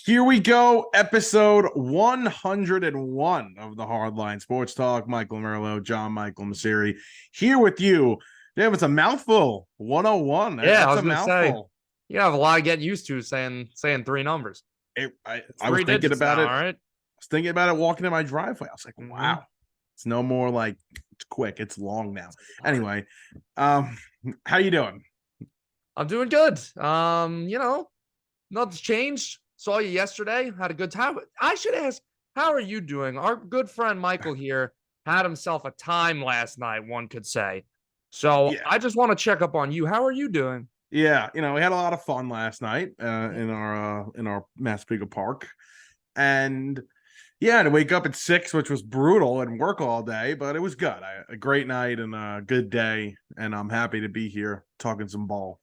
Here we go, episode 101 of the Hardline Sports Talk. Michael Merlo, John Michael Masiri, here with you. Damn, it's a mouthful. 101. Yeah, I That's was a gonna say mouthful. you have a lot of getting used to saying three numbers. It's I was three thinking digits about now, it. all I right? was thinking about it walking in my driveway. I was like, Mm-hmm. wow. It's no more like it's quick. It's long now. Anyway, how you doing? I'm doing good. Nothing's changed. Saw you yesterday. Had a good time. I should ask, how are you doing? Our good friend Michael here had himself a time last night, one could say. So Yeah. I just want to check up on you. How are you doing? Yeah, we had a lot of fun last night in our Massapequa Park. And yeah, to wake up at 6, which was brutal, and work all day, but it was good. A great night and a good day, and I'm happy to be here talking some ball.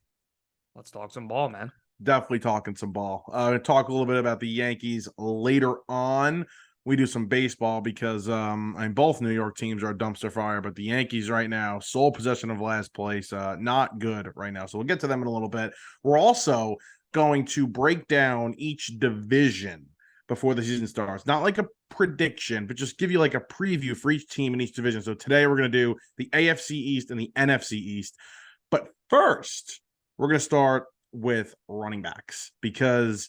Let's talk some ball, man. Definitely talking some ball. Talk a little bit about the Yankees later on. We do some baseball because both New York teams are a dumpster fire, but the Yankees right now, sole possession of last place, not good right now. So we'll get to them in a little bit. We're also going to break down each division before the season starts. Not like a prediction, but just give you like a preview for each team in each division. So today we're going to do the AFC East and the NFC East. But first, we're going to start with running backs because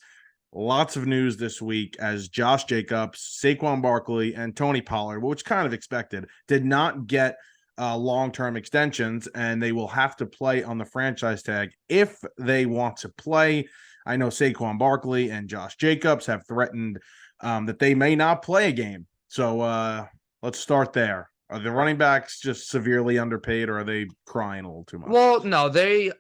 lots of news this week as Josh Jacobs, Saquon Barkley, and Tony Pollard, which kind of expected, did not get long-term extensions, and they will have to play on the franchise tag if they want to play. I know Saquon Barkley and Josh Jacobs have threatened that they may not play a game. So let's start there. Are the running backs just severely underpaid, or are they crying a little too much? Well, no,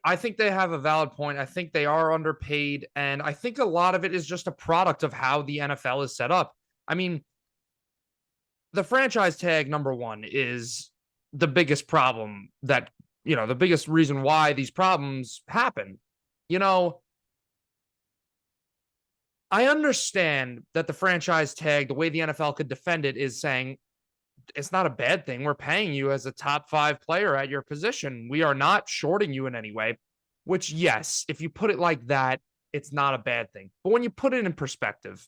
I think they have a valid point. I think they are underpaid. And I think a lot of it is just a product of how the NFL is set up. I mean, the franchise tag, number one, is the biggest problem the biggest reason why these problems happen. You know, I understand that the franchise tag, the way the NFL could defend it is saying, it's not a bad thing. We're paying you as a top 5 player at your position. We are not shorting you in any way, which, yes, if you put it like that, it's not a bad thing. But when you put it in perspective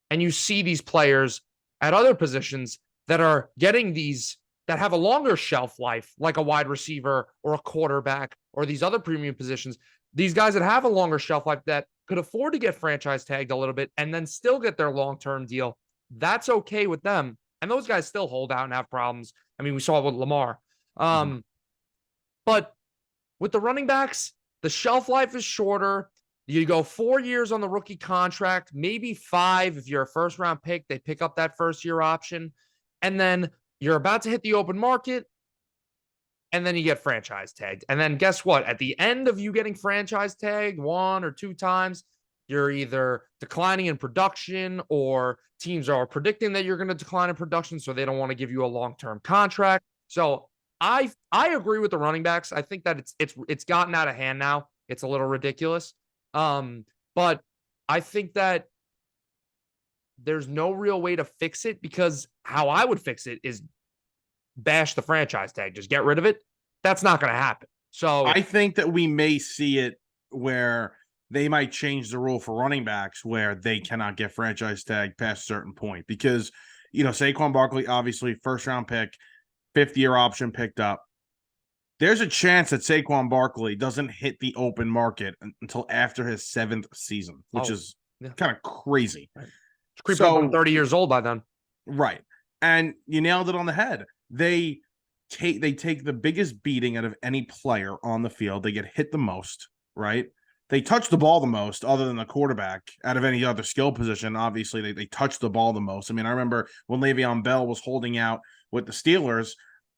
and you see these players at other positions that are getting these that have a longer shelf life, like a wide receiver or a quarterback or these other premium positions, these guys that have a longer shelf life that could afford to get franchise tagged a little bit and then still get their long-term deal, that's okay with them. And those guys still hold out and have problems. I mean, we saw it with Lamar. But with the running backs, the shelf life is shorter. You go 4 years on the rookie contract, maybe 5 if you're a first-round pick. They pick up that first-year option. And then you're about to hit the open market, and then you get franchise tagged. And then guess what? At the end of you getting franchise tagged 1 or 2 times, you're either declining in production or teams are predicting that you're going to decline in production, so they don't want to give you a long-term contract. So I agree with the running backs. I think that it's gotten out of hand now. It's a little ridiculous. But I think that there's no real way to fix it, because how I would fix it is bash the franchise tag, just get rid of it. That's not going to happen. So I think that we may see it where they might change the rule for running backs where they cannot get franchise tag past a certain point because, Saquon Barkley, obviously first round pick, 5th-year option picked up. There's a chance that Saquon Barkley doesn't hit the open market until after his 7th season, which is kind of crazy. Right. Creeping up on 30 years old by then. Right. And you nailed it on the head. They take the biggest beating out of any player on the field. They get hit the most, right? They touch the ball the most, other than the quarterback, out of any other skill position. Obviously, they touch the ball the most. I mean, I remember when Le'Veon Bell was holding out with the Steelers,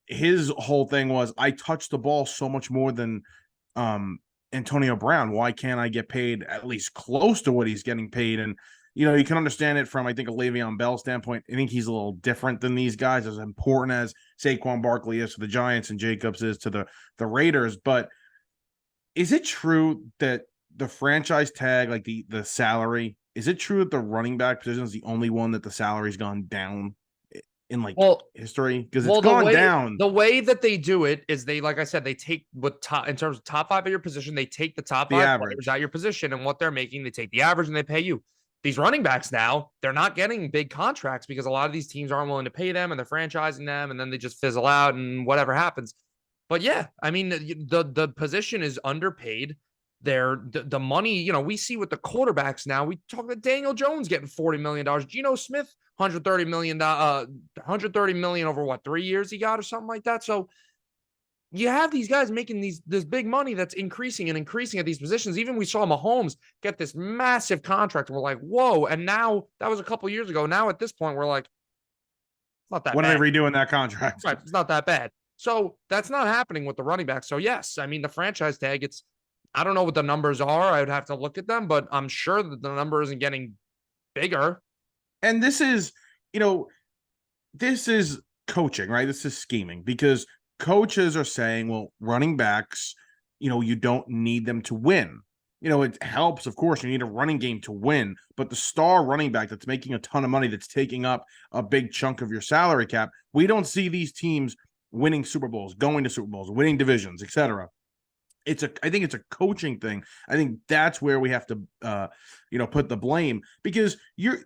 his whole thing was, I touch the ball so much more than Antonio Brown. Why can't I get paid at least close to what he's getting paid? And you can understand it from, I think, a Le'Veon Bell standpoint. I think he's a little different than these guys, as important as Saquon Barkley is to the Giants and Jacobs is to the Raiders. But is it true that the franchise tag, like the salary, is it true that the running back position is the only one that the salary's gone down in history? Because it's gone down. The way that they do it is like I said, they take in terms of top 5 of your position, they take the top 5 players at your position and what they're making, they take the average and they pay you. these running backs now, they're not getting big contracts because a lot of these teams aren't willing to pay them and they're franchising them and then they just fizzle out and whatever happens. But yeah, I mean, the position is underpaid. The money, we see with the quarterbacks now. We talk about Daniel Jones getting $40 million. Geno Smith, $130 million, $130 million over what, 3 years he got or something like that. So you have these guys making this big money that's increasing and increasing at these positions. Even we saw Mahomes get this massive contract. And we're like, whoa. And now that was a couple years ago. Now at this point, we're like, it's not that When bad. are they redoing that contract? Right. It's not that bad. So that's not happening with the running back. So yes, I mean, the franchise tag, I don't know what the numbers are. I would have to look at them, but I'm sure that the number isn't getting bigger. And this is coaching, right? This is scheming because coaches are saying, well, running backs, you don't need them to win. It helps, of course, you need a running game to win, but the star running back that's making a ton of money, that's taking up a big chunk of your salary cap, we don't see these teams winning Super Bowls, going to Super Bowls, winning divisions, etc. I think it's a coaching thing. I think that's where we have to, put the blame, because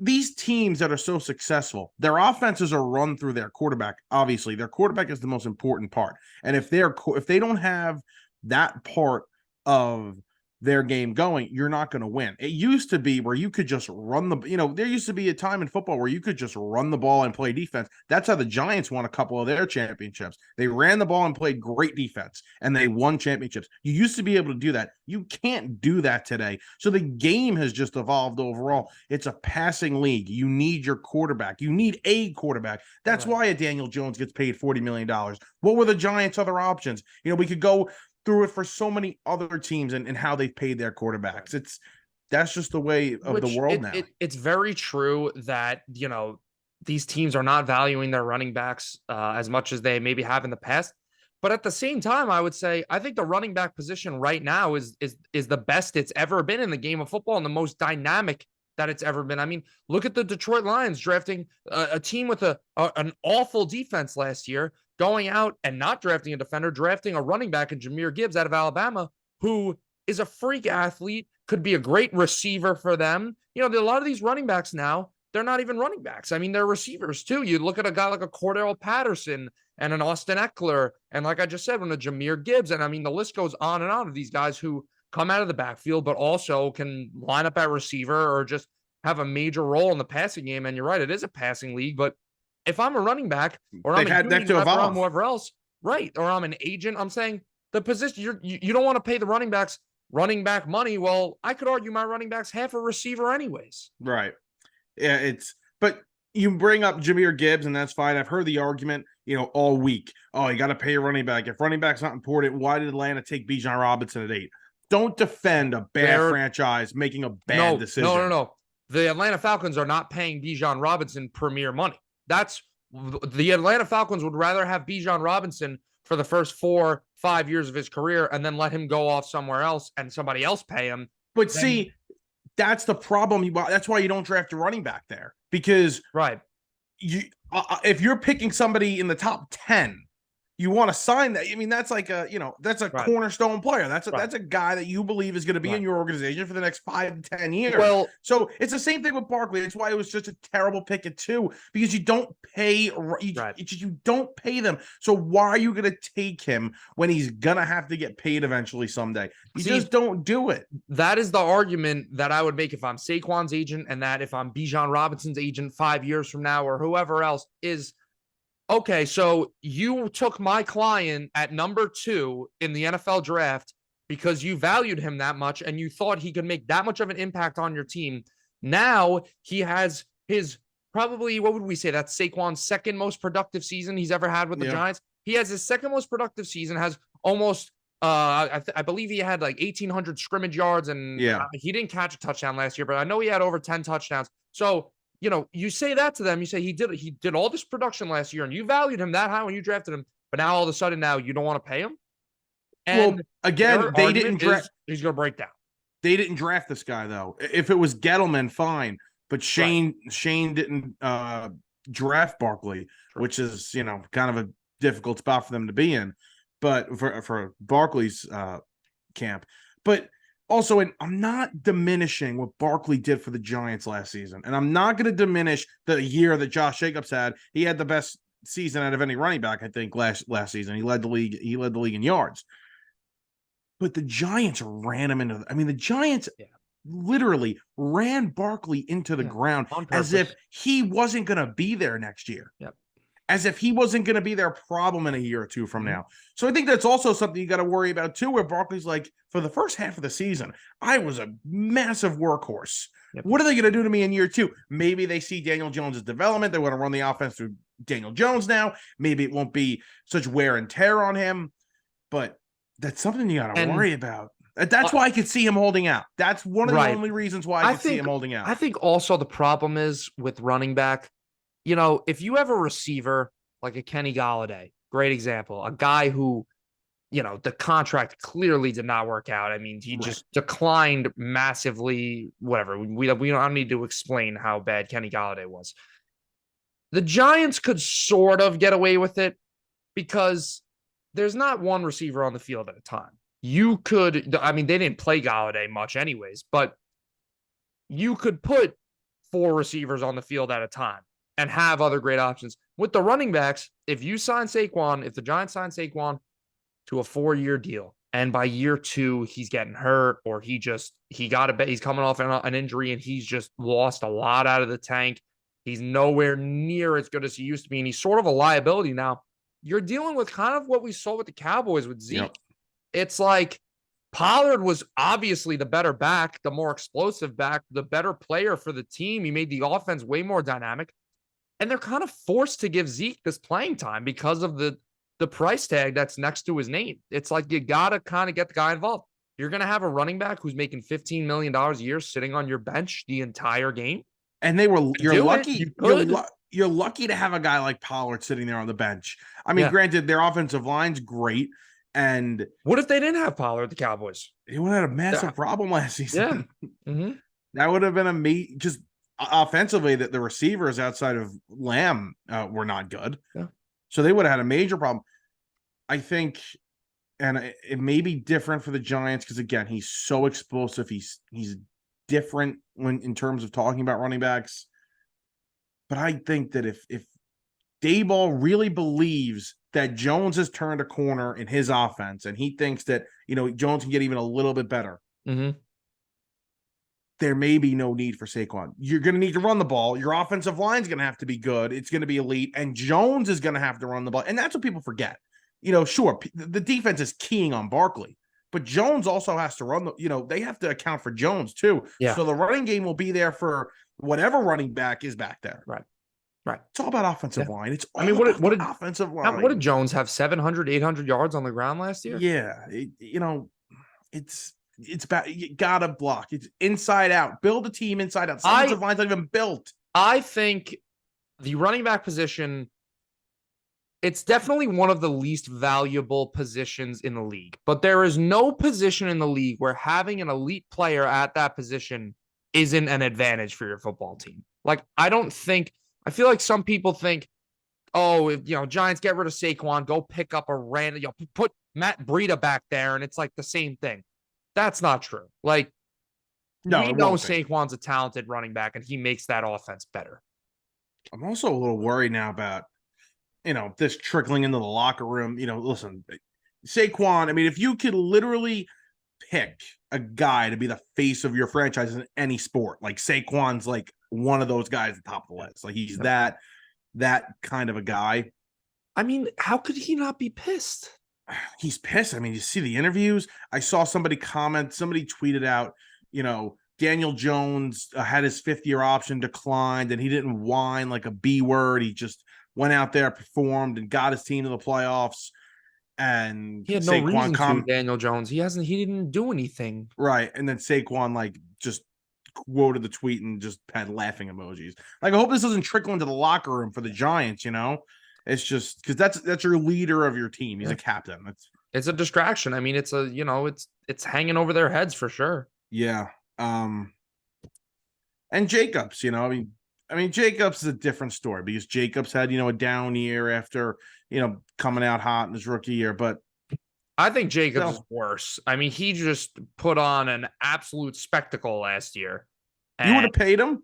these teams that are so successful, their offenses are run through their quarterback. Obviously, their quarterback is the most important part, and if they don't have that part of their game going, you're not going to win. It used to be where you could just run there used to be a time in football where you could just run the ball and play defense. That's how the Giants won a couple of their championships. They ran the ball and played great defense, and they won championships. You used to be able to do that. You can't do that today. So the game has just evolved overall. It's a passing league. You need your quarterback. You need a quarterback. That's why a Daniel Jones gets paid $40 million. What were the Giants' other options? We could go through it for so many other teams and how they've paid their quarterbacks. That's just the way of the world now. It's very true that, these teams are not valuing their running backs as much as they maybe have in the past. But at the same time, I would say, I think the running back position right now is the best it's ever been in the game of football and the most dynamic that it's ever been. I mean, look at the Detroit Lions drafting a team with an awful defense last year, going out and not drafting a defender, drafting a running back in Jahmyr Gibbs out of Alabama, who is a freak athlete, could be a great receiver for them. A lot of these running backs now, they're not even running backs. I mean, they're receivers too. You look at a guy like a Cordell Patterson and an Austin Eckler, and like I just said, when a Jahmyr Gibbs, and I mean, the list goes on and on of these guys who come out of the backfield, but also can line up at receiver or just have a major role in the passing game. And you're right, it is a passing league, but if I'm a running back or I'm a union rep or I'm whoever else, right, or I'm an agent, I'm saying the position, you don't want to pay the running backs running back money. Well, I could argue my running back's half a receiver anyways. Right. Yeah, but you bring up Jahmyr Gibbs, and that's fine. I've heard the argument, all week. Oh, you got to pay a running back. If running back's not important, why did Atlanta take Bijan Robinson at 8? Don't defend a bad franchise making a bad decision. No. The Atlanta Falcons are not paying Bijan Robinson premier money. The Atlanta Falcons would rather have Bijan Robinson for the first 4-5 years of his career and then let him go off somewhere else and somebody else pay him. But see, that's the problem. That's why you don't draft a running back there, because if you're picking somebody in the top 10, you want to sign that. I mean, that's like that's a cornerstone player. That's a guy that you believe is going to be in your organization for the next 5 to 10 years. Well, so it's the same thing with Barkley. That's why it was such a terrible pick at 2, because you don't pay. You don't pay them. So why are you going to take him when he's going to have to get paid eventually someday? You just don't do it. That is the argument that I would make if I'm Saquon's agent, and that if I'm Bijan Robinson's agent 5 years from now or whoever else is. Okay, so you took my client at number 2 in the NFL draft because you valued him that much and you thought he could make that much of an impact on your team. Now he has his probably, what would we say? That's Saquon's second most productive season he's ever had with the Giants. He has his second most productive season, has almost, I believe he had like 1,800 scrimmage yards, and he didn't catch a touchdown last year, but I know he had over 10 touchdowns. So, you say that to them, you say he did all this production last year and you valued him that high when you drafted him, but now all of a sudden now you don't want to pay him. And again, they didn't draft. He's going to break down. They didn't draft this guy though. If it was Gettleman, fine, but Shane didn't draft Barkley, which is kind of a difficult spot for them to be in. But for Barkley's camp, but Also, and I'm not diminishing what Barkley did for the Giants last season, and I'm not going to diminish the year that Josh Jacobs had. He had the best season out of any running back, I think, last season. He led the league. He led the league in yards. But the Giants ran him into. I mean, the Giants literally ran Barkley into the ground as if he wasn't going to be there next year. Yep. As if he wasn't going to be their problem in a year or two from now. So I think that's also something you got to worry about too, where Barkley's like, for the first half of the season, I was a massive workhorse. Yep. What are they going to do to me in year two? Maybe they see Daniel Jones' development. They want to run the offense through Daniel Jones now. Maybe it won't be such wear and tear on him, but that's something you got to worry about. That's why I could see him holding out. That's one of the only reasons why I could see him holding out. I think also the problem is with running back, you know, if you have a receiver like a Kenny Golladay, great example, a guy who, you know, the contract clearly did not work out. I mean, he just declined massively, whatever. We don't need to explain how bad Kenny Golladay was. The Giants could sort of get away with it because there's not one receiver on the field at a time. You could, I mean, they didn't play Golladay much anyways, but you could put 4 receivers on the field at a time and have other great options. With the running backs, if you sign Saquon, if the Giants sign Saquon to a 4-year deal, and by year 2, he's getting hurt or he's coming off an injury and he's just lost a lot out of the tank. He's nowhere near as good as he used to be, and he's sort of a liability now. You're dealing with kind of what we saw with the Cowboys with Zeke. Yep. It's like Pollard was obviously the better back, the more explosive back, the better player for the team. He made the offense way more dynamic. And they're kind of forced to give Zeke this playing time because of the price tag that's next to his name. It's like you got to kind of get the guy involved. You're going to have a running back who's making $15 million a year sitting on your bench the entire game. And you're lucky to have a guy like Pollard sitting there on the bench. I mean, granted, their offensive line's great. And what if they didn't have Pollard, the Cowboys? They would have had a massive problem last season. Yeah. That would have been just offensively that the receivers outside of Lamb were not good. Yeah. So they would have had a major problem. I think, and it may be different for the Giants because, again, he's so explosive. He's different in terms of talking about running backs. But I think that if Daboll really believes that Jones has turned a corner in his offense and he thinks that, you know, Jones can get even a little bit better, there may be no need for Saquon. You're going to need to run the ball. Your offensive line is going to have to be good. It's going to be elite. And Jones is going to have to run the ball. And that's what people forget. You know, sure, the defense is keying on Barkley, but Jones also has to run they have to account for Jones too. Yeah. So the running game will be there for whatever running back is back there. Right. It's all about offensive line. It's all about offensive line. What did Jones have? 700, 800 yards on the ground last year? Yeah. It's about, you gotta block. It's inside out. Build a team inside out. Offensive line's not even built. I think the running back position, it's definitely one of the least valuable positions in the league. But there is no position in the league where having an elite player at that position isn't an advantage for your football team. Like, I feel like some people think, oh, if, Giants get rid of Saquon, go pick up a random, put Matt Breida back there, and it's like the same thing. That's not true. Like, we know Saquon's a talented running back, and he makes that offense better. I'm also a little worried now about, this trickling into the locker room. Listen, Saquon, I mean, if you could literally pick a guy to be the face of your franchise in any sport, like Saquon's like one of those guys at the top of the list. Like, he's that kind of a guy. I mean, how could he not be pissed? He's pissed. I mean, you see the interviews. I saw somebody tweeted out, Daniel Jones had his 5th-year option declined, and he didn't whine like a B word. He just went out there, performed, and got his team to the playoffs. And he had no reason to, Daniel Jones. He didn't do anything. Right. And then Saquon, just quoted the tweet and just had laughing emojis. Like, I hope this doesn't trickle into the locker room for the Giants, It's just because that's your leader of your team. He's a captain. It's a distraction. I mean, it's it's hanging over their heads for sure. Yeah. And Jacobs, I mean, Jacobs is a different story because Jacobs had, a down year after, coming out hot in his rookie year. But I think Jacobs is So worse. I mean, he just put on an absolute spectacle last year. you would And have paid him?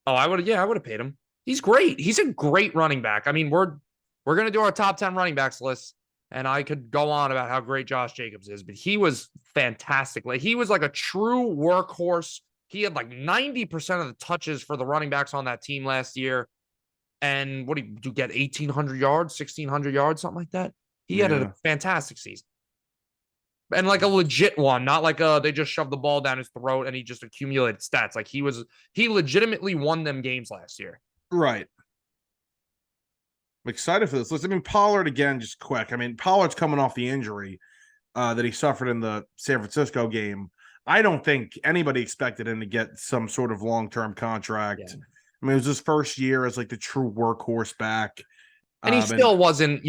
I would have paid him. He's great. He's a great running back. I mean, we're gonna do our top 10 running backs list, and I could go on about how great Josh Jacobs is, but he was fantastic. Like he was like a true workhorse. He had like 90% of the touches for the running backs on that team last year. And what did you get? 1,800 yards, 1,600 yards, something like that. He had a Yeah. fantastic season. And like a legit one, not like they just shoved the ball down his throat and he just accumulated stats. Like he legitimately won them games last year. Right. I'm excited for this list. I mean, Pollard again, just quick. I mean, Pollard's coming off the injury that he suffered in the San Francisco game. I don't think anybody expected him to get some sort of long-term contract. Yeah. I mean, it was his first year as like the true workhorse back. And he still wasn't,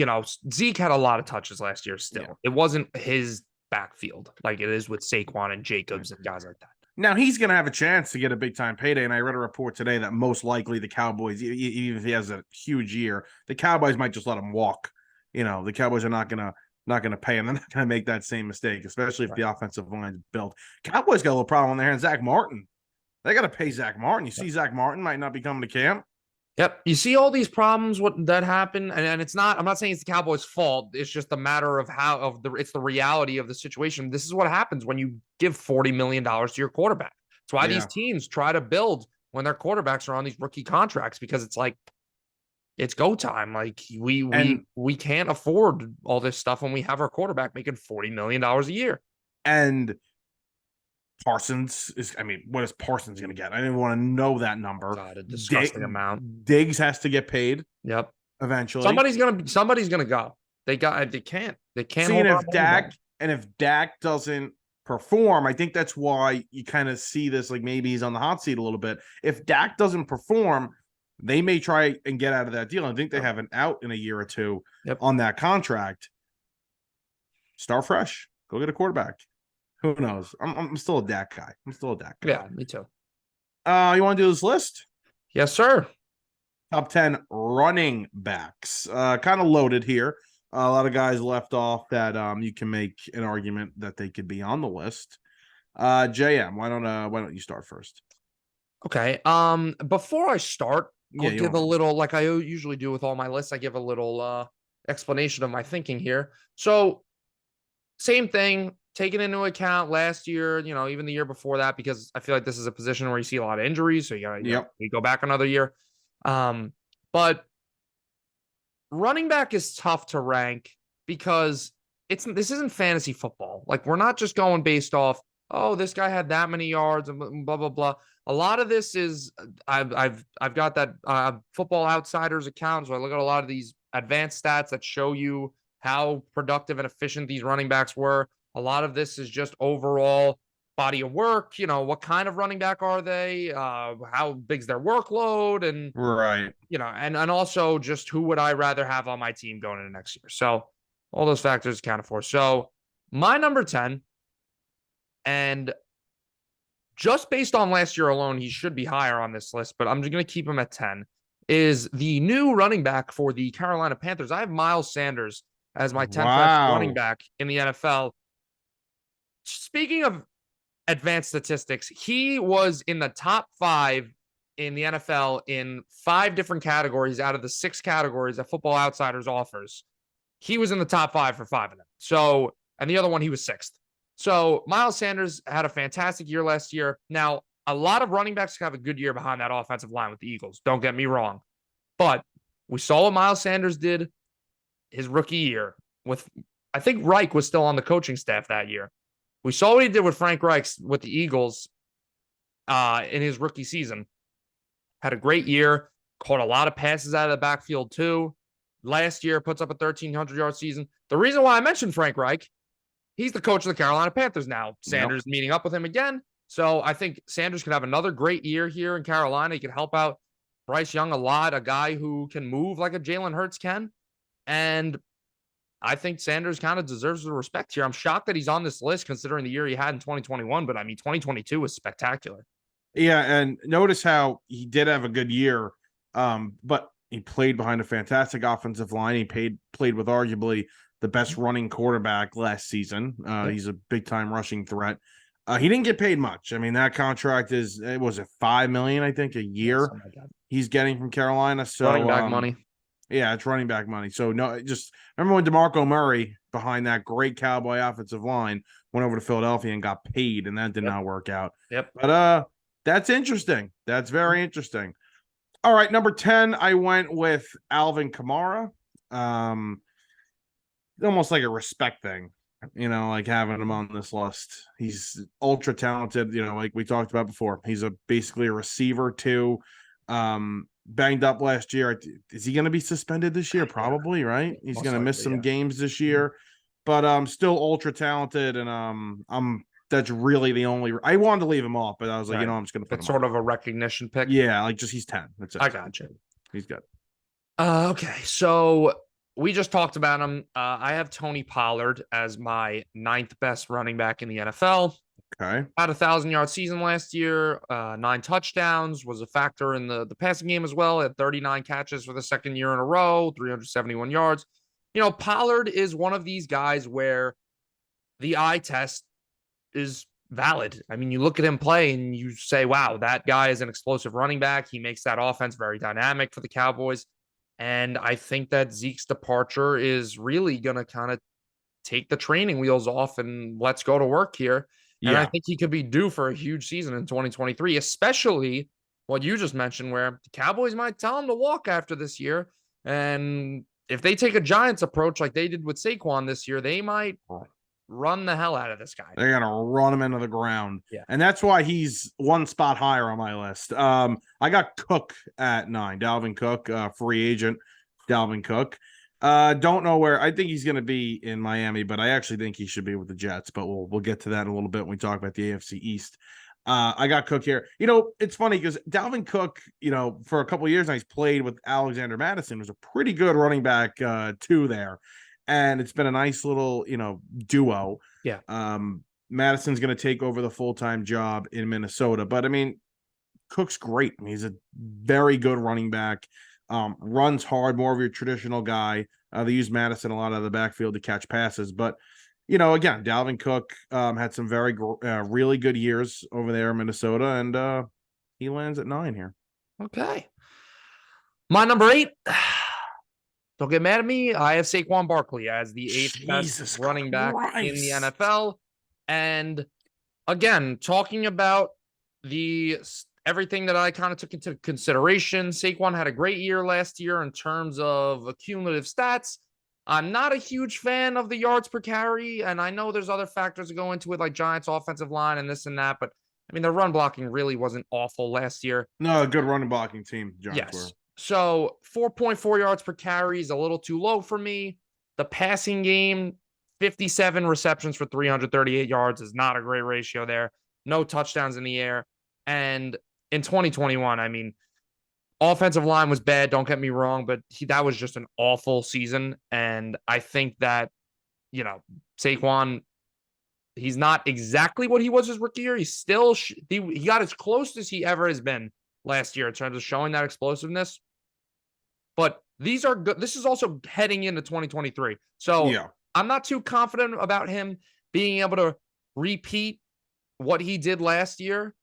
Zeke had a lot of touches last year still. Yeah. It wasn't his backfield like it is with Saquon and Jacobs and guys like that. Now he's going to have a chance to get a big time payday. And I read a report today that most likely the Cowboys, even if he has a huge year, the Cowboys might just let him walk. The Cowboys are not going to pay him. They're not going to make that same mistake, especially if the offensive line's built. Cowboys got a little problem on their hands. Zach Martin. They got to pay Zach Martin. You see, Zach Martin might not be coming to camp. Yep. You see all these problems that happen, and it's not. I'm not saying it's the Cowboys' fault. It's just a matter of it's the reality of the situation. This is what happens when you give $40 million to your quarterback. It's why these teams try to build when their quarterbacks are on these rookie contracts, because it's like it's go time. Like we can't afford all this stuff when we have our quarterback making $40 million a year. And Parsons what is Parsons going to get? I didn't want to know that number. God, a disgusting amount. Diggs has to get paid. Yep. Eventually. Somebody's gonna go. They can't. See, if Dak doesn't perform, I think that's why you kind of see this, like maybe he's on the hot seat a little bit. If Dak doesn't perform, they may try and get out of that deal. I think they have an out in a year or two on that contract. Start fresh. Go get a quarterback. Who knows? I'm still a Dak guy. Yeah, me too. You want to do this list? Yes, sir. Top 10 running backs. Kind of loaded here. A lot of guys left off that you can make an argument that they could be on the list. JM, why don't you start first? Okay. Before I start, I'll give a little, like I usually do with all my lists, I give a little explanation of my thinking here. So, same thing. Taking into account last year, even the year before that, because I feel like this is a position where you see a lot of injuries. So you go back another year. But running back is tough to rank because this isn't fantasy football. Like we're not just going based off, oh, this guy had that many yards and blah, blah, blah. A lot of this is I've got that Football Outsiders account. So I look at a lot of these advanced stats that show you how productive and efficient these running backs were. A lot of this is just overall body of work. What kind of running back are they? How big's their workload? And right. And also just who would I rather have on my team going into next year? So all those factors account for. So my number 10, and just based on last year alone, he should be higher on this list, but I'm just going to keep him at 10, is the new running back for the Carolina Panthers. I have Miles Sanders as my 10th best running back in the NFL. Speaking of advanced statistics, he was in the top 5 in the NFL in 5 different categories out of the 6 categories that Football Outsiders offers. He was in the top 5 for 5 of them. So, and the other one, he was 6th. So Miles Sanders had a fantastic year last year. Now, a lot of running backs have a good year behind that offensive line with the Eagles. Don't get me wrong. But we saw what Miles Sanders did his rookie year with, I think Reich was still on the coaching staff that year. We saw what he did with Frank Reich with the Eagles in his rookie season. Had a great year, caught a lot of passes out of the backfield too. Last year, puts up a 1,300-yard season. The reason why I mentioned Frank Reich, he's the coach of the Carolina Panthers now. Sanders meeting up with him again. So I think Sanders could have another great year here in Carolina. He could help out Bryce Young a lot, a guy who can move like a Jalen Hurts can. And I think Sanders kind of deserves the respect here. I'm shocked that he's on this list considering the year he had in 2021, but 2022 was spectacular. Yeah, and notice how he did have a good year, but he played behind a fantastic offensive line. He played with arguably the best running quarterback last season. He's a big time rushing threat. He didn't get paid much. I mean, that contract was it $5 million, I think, a year he's getting from Carolina. So running back money. Yeah, it's running back money. So no, just remember when DeMarco Murray behind that great Cowboy offensive line went over to Philadelphia and got paid, and that did not work out. But that's interesting. That's very interesting. All right, number 10, I went with Alvin Kamara. Almost like a respect thing, like having him on this list. He's ultra talented, like we talked about before. He's basically a receiver too. Banged up last year. Is he going to be suspended this year? Probably, right? He's going to miss some games this year, but still ultra talented, and that's really the only. I wanted to leave him off, but I was like, I'm just going to put him. It's sort of a recognition pick. Yeah, like just he's 10. That's it. I got you. He's good. Okay, so we just talked about him. I have Tony Pollard as my 9th best running back in the NFL. Okay. Had a 1,000-yard season last year, 9 touchdowns, was a factor in the passing game as well. Had 39 catches for the second year in a row, 371 yards. Pollard is one of these guys where the eye test is valid. I mean, you look at him play and you say, wow, that guy is an explosive running back. He makes that offense very dynamic for the Cowboys. And I think that Zeke's departure is really going to kind of take the training wheels off and let's go to work here. And I think he could be due for a huge season in 2023, especially what you just mentioned, where the Cowboys might tell him to walk after this year. And if they take a Giants approach like they did with Saquon this year, they might run the hell out of this guy. They're going to run him into the ground. Yeah. And that's why he's one spot higher on my list. I got Cook at 9, Dalvin Cook, free agent Dalvin Cook. Don't know where. I think he's going to be in Miami, but I actually think he should be with the Jets. But we'll get to that in a little bit when we talk about the AFC East. I got Cook here. It's funny because Dalvin Cook, for a couple of years now, he's played with Alexander Madison, who's a pretty good running back too there, and it's been a nice little duo. Yeah. Madison's going to take over the full-time job in Minnesota, but I mean, Cook's great. I mean, he's a very good running back. Runs hard, more of your traditional guy. They use Madison a lot out of the backfield to catch passes. But, again, Dalvin Cook had some very, really good years over there in Minnesota, and he lands at 9 here. Okay. My number 8, don't get mad at me. I have Saquon Barkley as the 8th best running back in the NFL. And, again, talking about everything that I kind of took into consideration. Saquon had a great year last year in terms of cumulative stats. I'm not a huge fan of the yards per carry, and I know there's other factors that go into it, like Giants offensive line and this and that, but I mean, their run blocking really wasn't awful last year. No, a good running blocking team, Giants were. So 4.4 yards per carry is a little too low for me. The passing game, 57 receptions for 338 yards is not a great ratio there. No touchdowns in the air. And in 2021, I mean, offensive line was bad, don't get me wrong, but that was just an awful season. And I think that, Saquon, he's not exactly what he was his rookie year. He's still, he got as close as he ever has been last year in terms of showing that explosiveness. But these are good. This is also heading into 2023. So I'm not too confident about him being able to repeat what he did last year.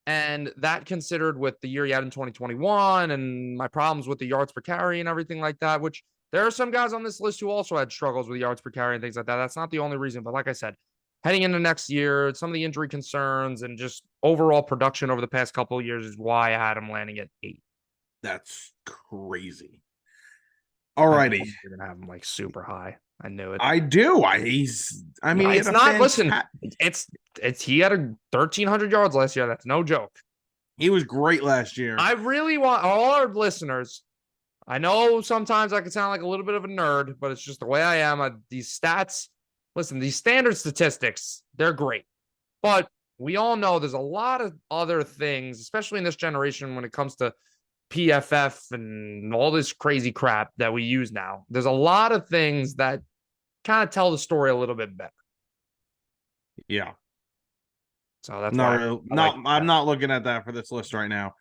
And that considered with the year he had in 2021 and my problems with the yards per carry and everything like that, which there are some guys on this list who also had struggles with yards per carry and things like that. That's not the only reason. But like I said, heading into next year, some of the injury concerns and just overall production over the past couple of years is why I had him landing at 8. That's crazy. All righty. You're going to have him like super high. I knew it. I do. It's not, listen, he had 1,300 yards last year. That's no joke. He was great last year. I really want all our listeners. I know sometimes I can sound like a little bit of a nerd, but it's just the way I am. These stats, listen, these standard statistics, they're great. But we all know there's a lot of other things, especially in this generation when it comes to PFF and all this crazy crap that we use now. There's a lot of things that kind of tell the story a little bit better. Yeah. So that's I'm not looking at that for this list right now.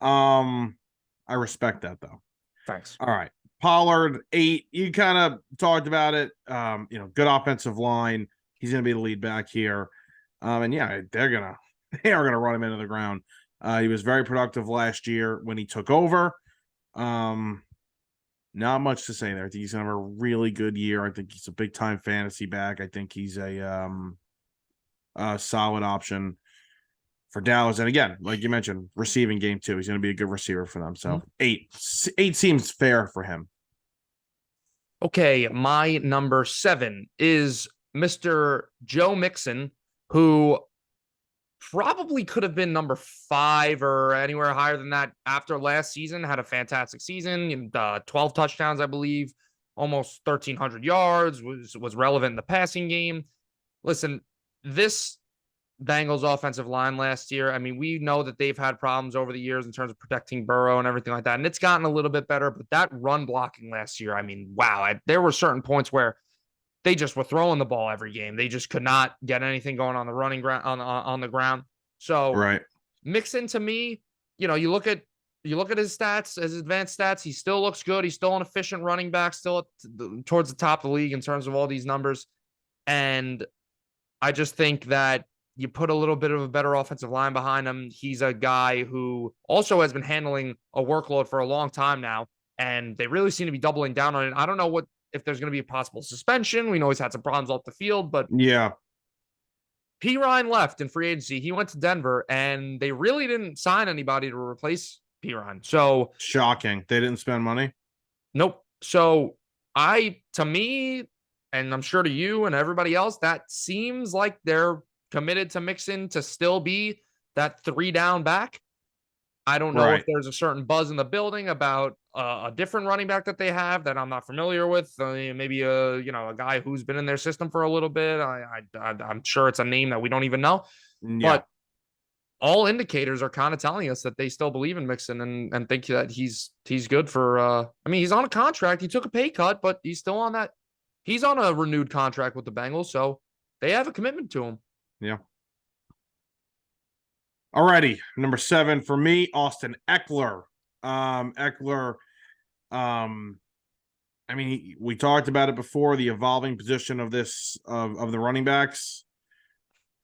I respect that though. Thanks. All right. Pollard 8. You kind of talked about it. Good offensive line. He's going to be the lead back here. And yeah, they are gonna run him into the ground. He was very productive last year when he took over. Not much to say there. I think he's gonna have a really good year. I think he's a big time fantasy back. I think he's a solid option for Dallas. And again, like you mentioned, receiving game too. He's gonna be a good receiver for them. So 8 seems fair for him. Okay, my number 7 is Mr. Joe Mixon, who probably could have been number 5 or anywhere higher than that after last season. Had a fantastic season, 12 touchdowns, I believe, almost 1,300 yards, was relevant in the passing game. Listen, this Bengals offensive line last year, I mean, we know that they've had problems over the years in terms of protecting Burrow and everything like that, and it's gotten a little bit better, but that run blocking last year, I mean, wow, there were certain points where they just were throwing the ball every game. They just could not get anything going on the running ground on the ground. So right. Mixon, to me, you look at his stats, his advanced stats, he still looks good. He's still an efficient running back, still towards the top of the league in terms of all these numbers. And I just think that you put a little bit of a better offensive line behind him. He's a guy who also has been handling a workload for a long time now, and they really seem to be doubling down on it. I don't know if there's going to be a possible suspension. We know he's had some problems off the field, but yeah. P. Ryan left in free agency. He went to Denver, and they really didn't sign anybody to replace P. Ryan. So shocking. They didn't spend money? Nope. So to me, and I'm sure to you and everybody else, that seems like they're committed to Mixon to still be that 3 down back. I don't know if there's a certain buzz in the building about a different running back that they have that I'm not familiar with. Maybe a guy who's been in their system for a little bit. I'm sure it's a name that we don't even know. Yeah. But all indicators are kind of telling us that they still believe in Mixon and think that he's good for. He's on a contract. He took a pay cut, but he's still on that. He's on a renewed contract with the Bengals, so they have a commitment to him. Yeah. Alrighty, number 7 for me, Austin Eckler. We talked about it before, the evolving position of the running backs.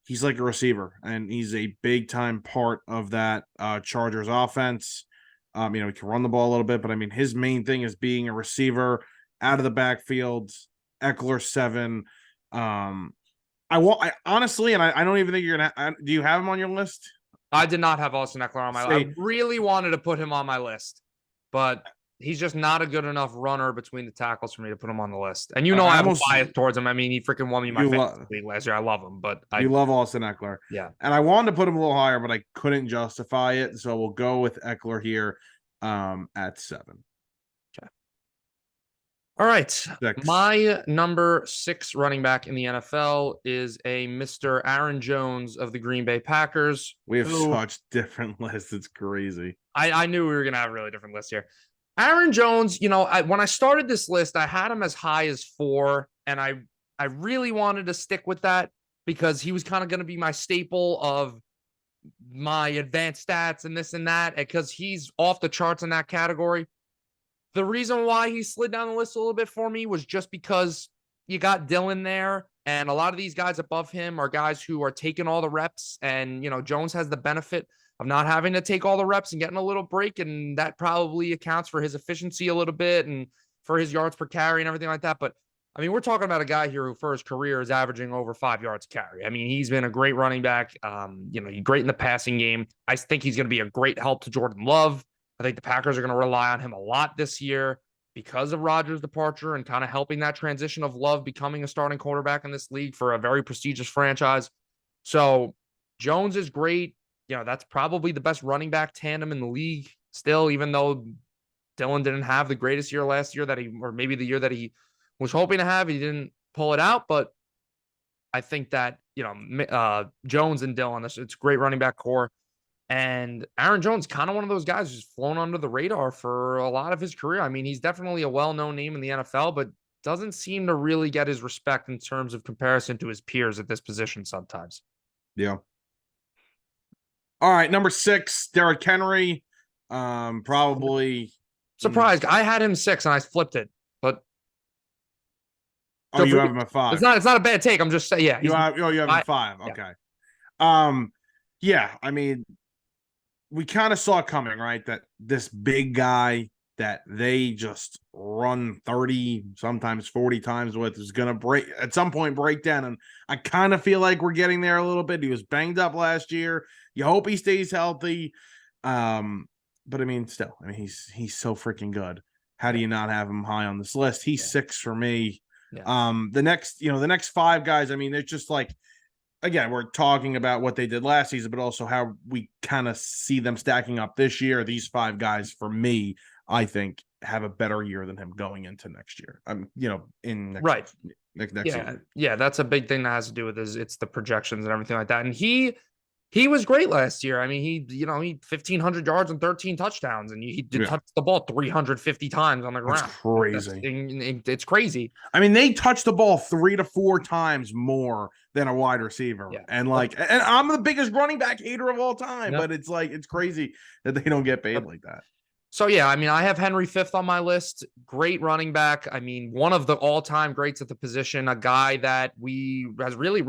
He's like a receiver, and he's a big time part of that Chargers offense. He can run the ball a little bit, but his main thing is being a receiver out of the backfield. Eckler 7. I honestly, and I don't even think you're gonna. Do you have him on your list? I did not have Austin Eckler on my list. I really wanted to put him on my list, but he's just not a good enough runner between the tackles for me to put him on the list. And I have a bias towards him. He freaking won me my fantasy league last year. I love him, but you love Austin Eckler. Yeah. And I wanted to put him a little higher, but I couldn't justify it. So we'll go with Eckler here at 7. Okay. All right. 6. My number 6 running back in the NFL is a Mr. Aaron Jones of the Green Bay Packers. We have such different lists. It's crazy. I knew we were going to have a really different list here. Aaron Jones, when I started this list, I had him as high as 4, and I really wanted to stick with that because he was kind of going to be my staple of my advanced stats and this and that, because he's off the charts in that category. The reason why he slid down the list a little bit for me was just because you got Dillon there, and a lot of these guys above him are guys who are taking all the reps, and, Jones has the benefit of not having to take all the reps and getting a little break, and that probably accounts for his efficiency a little bit and for his yards per carry and everything like that. But, we're talking about a guy here who for his career is averaging over 5 yards a carry. He's been a great running back. He's great in the passing game. I think he's going to be a great help to Jordan Love. I think the Packers are going to rely on him a lot this year because of Rodgers' departure and kind of helping that transition of Love becoming a starting quarterback in this league for a very prestigious franchise. So Jones is great. That's probably the best running back tandem in the league still, even though Dillon didn't have the greatest year last year or maybe the year that he was hoping to have. He didn't pull it out, but I think that, Jones and Dillon, it's a great running back core. And Aaron Jones, kind of one of those guys who's flown under the radar for a lot of his career. He's definitely a well-known name in the NFL, but doesn't seem to really get his respect in terms of comparison to his peers at this position sometimes. Yeah. All right, number 6, Derrick Henry. Probably surprised. I had him 6 and I flipped it, but Oh, you have him at 5. It's not a bad take. I'm just saying, yeah. You have him at 5. Okay. Yeah. I mean, we kind of saw it coming, right? That this big guy that they just run 30, sometimes 40 times with is going to at some point break down. And I kind of feel like we're getting there a little bit. He was banged up last year. You hope he stays healthy. But I mean, still, he's so freaking good. How do you not have him high on this list? He's 6 for me. Yeah. The next 5 guys, I mean, they're just like, again, we're talking about what they did last season, but also how we kind of see them stacking up this year. These 5 guys, for me, I think have a better year than him going into next year. Next season. Yeah, that's a big thing that has to do with it's the projections and everything like that. And he was great last year. I mean, he 1,500 yards and 13 touchdowns, and he touched the ball 350 times on the ground. That's crazy. It's crazy. I mean, they touch the ball 3 to 4 times more than a wide receiver. Yeah. And I'm the biggest running back hater of all time, but it's like, it's crazy that they don't get paid like that. So, yeah, I mean, I have Henry 5th on my list. Great running back. I mean, one of the all-time greats at the position, a guy that has really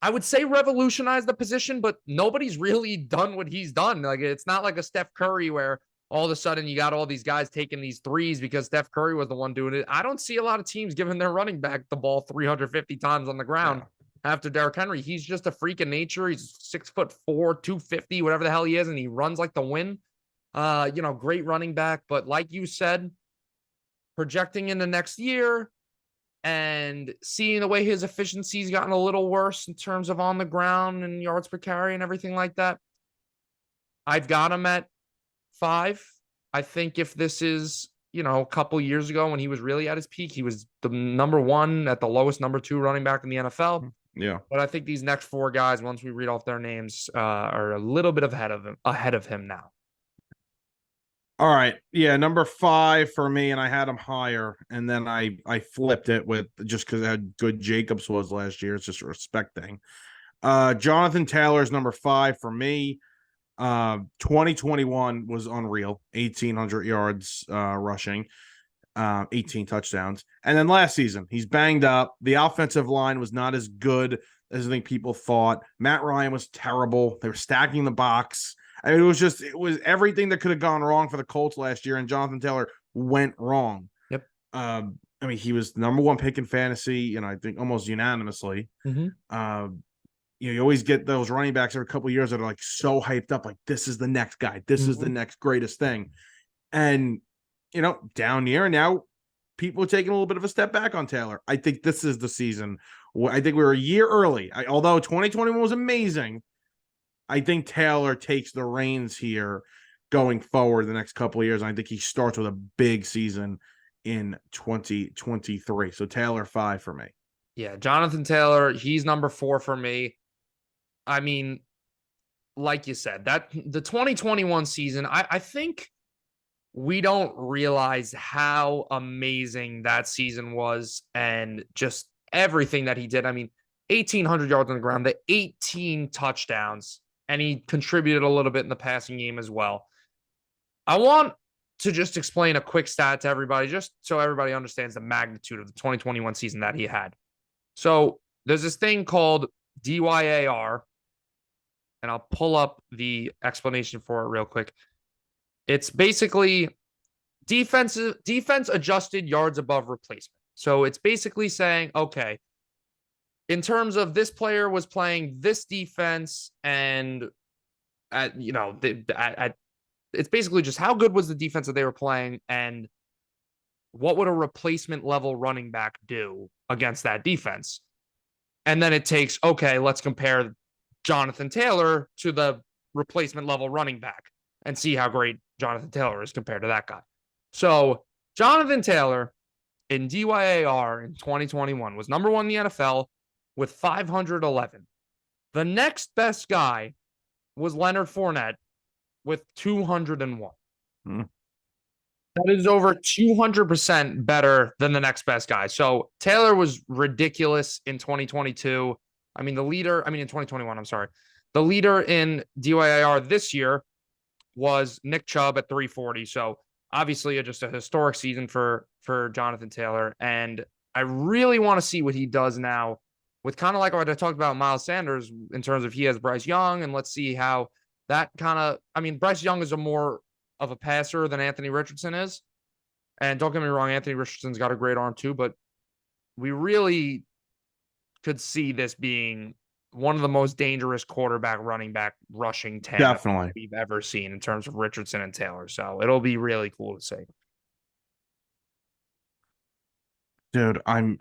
I would say revolutionized the position, but nobody's really done what he's done. Like, it's not like a Steph Curry where all of a sudden you got all these guys taking these threes because Steph Curry was the one doing it. I don't see a lot of teams giving their running back the ball 350 times on the ground after Derrick Henry. He's just a freak of nature. He's 6'4", 250, whatever the hell he is, and he runs like the wind. Great running back. But like you said, projecting into next year and seeing the way his efficiency's gotten a little worse in terms of on the ground and yards per carry and everything like that, I've got him at 5. I think if this is, a couple years ago when he was really at his peak, he was the number 1 at the lowest number 2 running back in the NFL. Yeah. But I think these next 4 guys, once we read off their names, are a little bit ahead of him now. All right. Yeah, number 5 for me, and I had him higher, and then I flipped it with just because how good Jacobs was last year. It's just a respect thing. Jonathan Taylor's number 5 for me. 2021 was unreal. 1,800 yards rushing, 18 touchdowns. And then last season, he's banged up. The offensive line was not as good as I think people thought. Matt Ryan was terrible. They were stacking the box. I mean, it was everything that could have gone wrong for the Colts last year, and Jonathan Taylor went wrong. Yep. I mean, he was number 1 pick in fantasy, I think almost unanimously. Mm-hmm. You always get those running backs every couple of years that are like so hyped up, like this is the next guy, this is the next greatest thing. And down year now, people are taking a little bit of a step back on Taylor. I think this is the season. I think we were a year early. Although 2021 was amazing, I think Taylor takes the reins here going forward the next couple of years. And I think he starts with a big season in 2023. So Taylor 5 for me. Yeah, Jonathan Taylor, he's number 4 for me. I mean, like you said, that the 2021 season, I think we don't realize how amazing that season was and just everything that he did. I mean, 1,800 yards on the ground, the 18 touchdowns, and he contributed a little bit in the passing game as well. I want to just explain a quick stat to everybody, just so everybody understands the magnitude of the 2021 season that he had. So there's this thing called DYAR, and I'll pull up the explanation for it real quick. It's basically defense adjusted yards above replacement. So it's basically saying, okay, in terms of this player was playing this defense, and it's basically just how good was the defense that they were playing, and what would a replacement level running back do against that defense? And then it takes, okay, let's compare Jonathan Taylor to the replacement level running back and see how great Jonathan Taylor is compared to that guy. So Jonathan Taylor in DYAR in 2021 was number 1 in the NFL with 511. The next best guy was Leonard Fournette with 201. That is over 200% better than the next best guy. So Taylor was ridiculous in 2022. In 2021, I'm sorry. The leader in DYAR this year was Nick Chubb at 340. So obviously just a historic season for Jonathan Taylor. And I really want to see what he does now with kind of like what I talked about Miles Sanders in terms of he has Bryce Young. And let's see how that kind of, I mean, Bryce Young is a more of a passer than Anthony Richardson is. And don't get me wrong, Anthony Richardson's got a great arm too, but we really could see this being one of the most dangerous quarterback, running back, rushing tandem Definitely. we've ever seen in terms of Richardson and Taylor. So it'll be really cool to see. Dude, I'm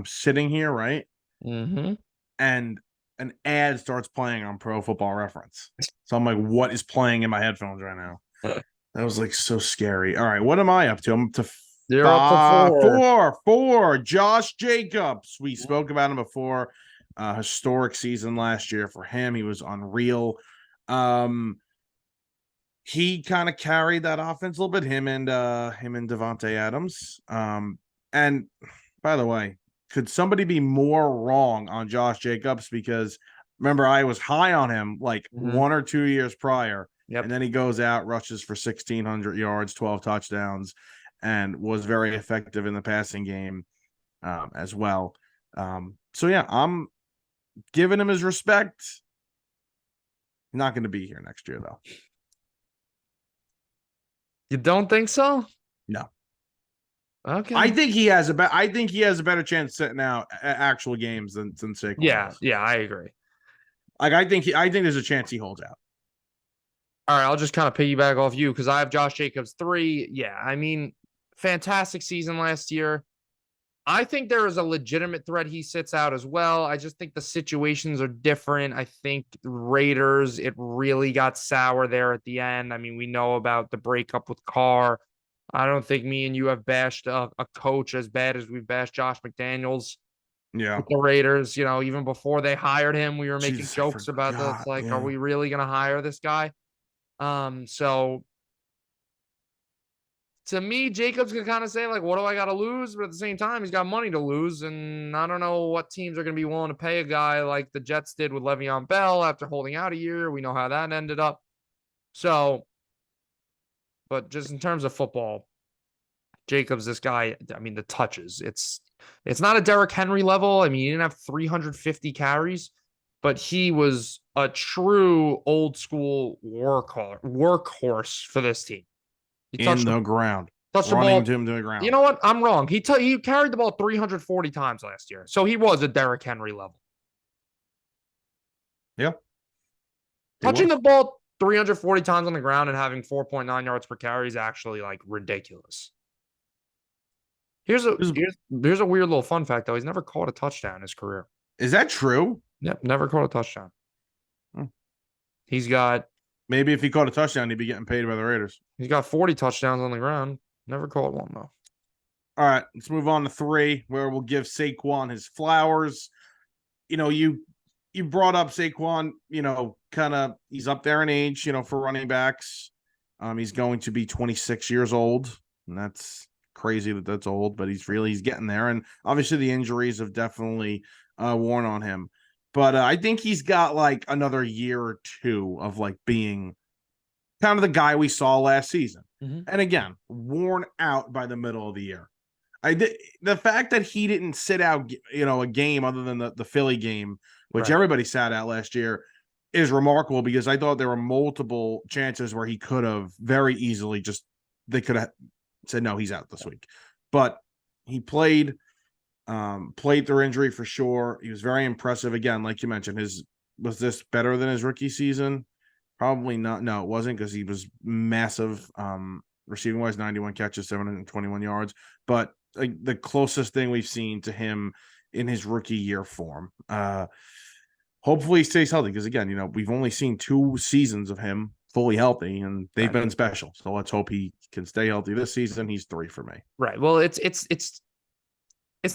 sitting here, right? Mm-hmm. And an ad starts playing on Pro Football Reference. So I'm like, what is playing in my headphones right now? That was like so scary. All right, what am I up to? I'm up to You're up to 4. Josh Jacobs. We spoke about him before. Historic season last year for him. He was unreal. He kind of carried that offense a little bit. Him and Devontae Adams. And by the way, could somebody be more wrong on Josh Jacobs? Because remember, I was high on him like 1 or 2 years prior. Yep. And then he goes out, rushes for 1,600 yards, 12 touchdowns, and was very effective in the passing game as well. So, yeah, I'm giving him his respect. Not going to be here next year, though. You don't think so? No. Okay. I think he has a better chance sitting out actual games than Saquon. Yeah, I agree. Like I think there's a chance he holds out. All right, I'll just kind of piggyback off you because I have Josh Jacobs 3. Yeah, I mean, fantastic season last year. I think there is a legitimate threat he sits out as well. I just think the situations are different. I think Raiders, it really got sour there at the end. I mean, we know about the breakup with Carr. I don't think me and you have bashed a coach as bad as we've bashed Josh McDaniels. Yeah. With the Raiders, even before they hired him, we were making jokes about this. Like, are we really going to hire this guy? So to me, Jacobs can kind of say, like, what do I got to lose? But at the same time, he's got money to lose. And I don't know what teams are going to be willing to pay a guy like the Jets did with Le'Veon Bell after holding out a year. We know how that ended up. So, but just in terms of football, Jacobs, this guy, I mean, the touches, it's not a Derrick Henry level. I mean, he didn't have 350 carries, but he was a true old school workhorse for this team. He touched the ground. Touched the ball to the ground. You know what? I'm wrong. He carried the ball 340 times last year. So he was a Derrick Henry level. Yeah. Touching the ball 340 times on the ground and having 4.9 yards per carry is actually like ridiculous. Here's a weird little fun fact, though. He's never caught a touchdown in his career. Is that true? Yep, never caught a touchdown. He's got... Maybe if he caught a touchdown, he'd be getting paid by the Raiders. He's got 40 touchdowns on the ground. Never caught one, though. All right, let's move on to 3, where we'll give Saquon his flowers. You brought up Saquon, kind of he's up there in age, for running backs. He's going to be 26 years old, and that's crazy that's old, but he's getting there. And obviously the injuries have definitely worn on him. But I think he's got like another year or 2 of like being kind of the guy we saw last season. Mm-hmm. And again, worn out by the middle of the year. The fact that he didn't sit out, a game other than the Philly game, which everybody sat out last year, is remarkable because I thought there were multiple chances where he could have very easily they could have said, no, he's out this week. But he played through injury for sure. He was very impressive. Again, like you mentioned, was this better than his rookie season? Probably not. No, it wasn't, because he was massive receiving wise, 91 catches, 721 yards. But like the closest thing we've seen to him in his rookie year form. Hopefully he stays healthy, because again, we've only seen 2 seasons of him fully healthy, and they've been special. So let's hope he can stay healthy this season. He's 3 for me. Right. Well, it's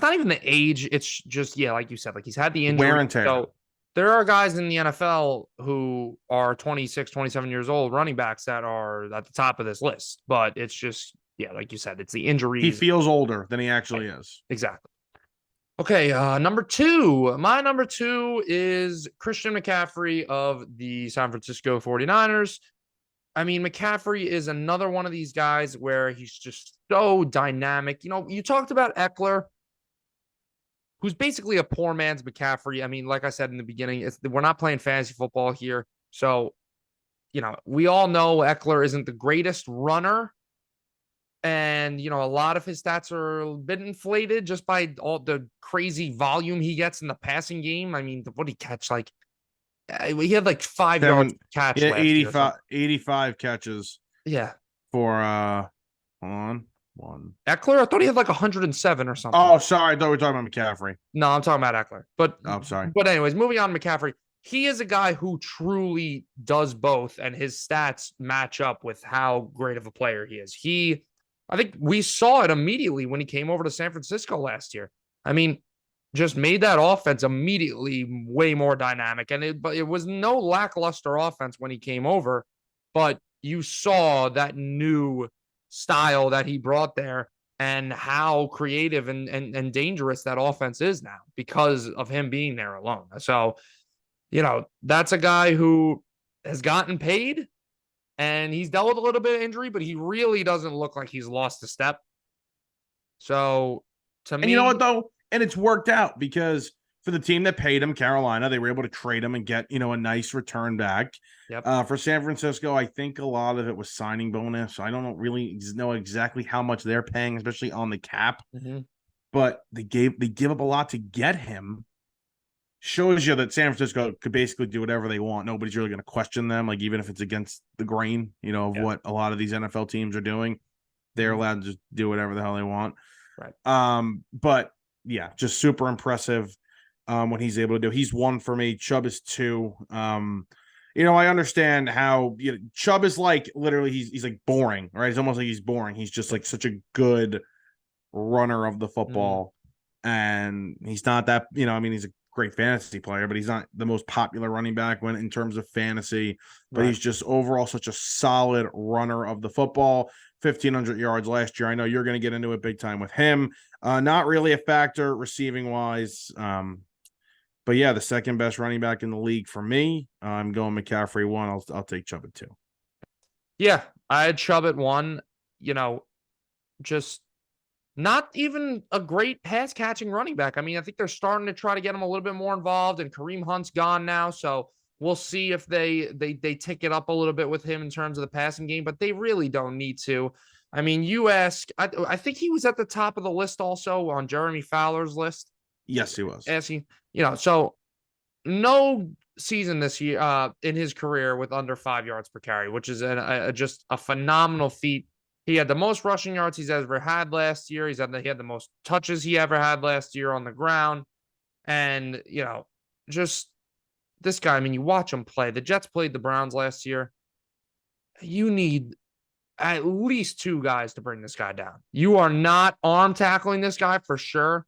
not even the age. It's just, like you said, like he's had the injury. Wear and tear. So there are guys in the NFL who are 26, 27 years old, running backs that are at the top of this list. But it's just, like you said, it's the injuries. He feels older than he actually is. Exactly. Okay, number 2. My number 2 is Christian McCaffrey of the San Francisco 49ers. I mean, McCaffrey is another one of these guys where he's just so dynamic. You know, you talked about Eckler, who's basically a poor man's McCaffrey. I mean, like I said in the beginning, we're not playing fantasy football here. So, you know, we all know Eckler isn't the greatest runner. And, you know, a lot of his stats are a bit inflated just by all the crazy volume he gets in the passing game. I mean, what did he catch? Like, he had like 5 yards catch Yeah, last year. 85 catches Yeah. for hold on. One. Eckler, I thought he had like 107 or something. Oh, sorry. I thought we were talking about McCaffrey. No, I'm talking about Eckler. Oh, I'm sorry. But anyways, moving on to McCaffrey. He is a guy who truly does both, and his stats match up with how great of a player he is. I think we saw it immediately when he came over to San Francisco last year. I mean, just made that offense immediately way more dynamic. And but it was no lackluster offense when he came over, but you saw that new style that he brought there and how creative and dangerous that offense is now because of him being there alone. So, you know, that's a guy who has gotten paid and he's dealt with a little bit of injury, but he really doesn't look like he's lost a step. So, to me, And you know what, though? And it's worked out because for the team that paid him, Carolina, they were able to trade him and get, you know, a nice return back. yep. For San Francisco, I think a lot of it was signing bonus. I don't really know exactly how much they're paying, especially on the cap. Mm-hmm. But they give up a lot to get him. Shows you that San Francisco could basically do whatever they want. Nobody's really going to question them, like even if it's against the grain, you know, of what a lot of these NFL teams are doing. They're allowed to just do whatever the hell they want. Right. But yeah, just super impressive what he's able to do. He's 1 for me. Chubb is 2. You know, I understand how Chubb is like literally he's like boring, right? It's almost like he's boring. He's just like such a good runner of the football. And he's not that, you know, I mean, he's a great fantasy player, but he's not the most popular running back when in terms of fantasy. But he's just overall such a solid runner of the football. 1,500 yards last year. I know you're going to get into it big time with him. Not really a factor receiving wise. But yeah, the second best running back in the league for me. I'm going McCaffrey 1. I'll take Chubb at 2. Yeah, I had Chubb at 1. You know, just not even a great pass catching running back. I mean, I think they're starting to try to get him a little bit more involved, and Kareem Hunt's gone now, so we'll see if they tick it up a little bit with him in terms of the passing game, but they really don't need to. I mean, you ask, I think he was at the top of the list also on Jeremy Fowler's list. Yes, he was. Asking, you know, so no season this year in his career with under 5 yards per carry, which is just a phenomenal feat. He had the most rushing yards he's ever had last year. He had the most touches he ever had last year on the ground. And, you know, just this guy, I mean, you watch him play. The Jets played the Browns last year. You need at least 2 guys to bring this guy down. You are not arm tackling this guy for sure.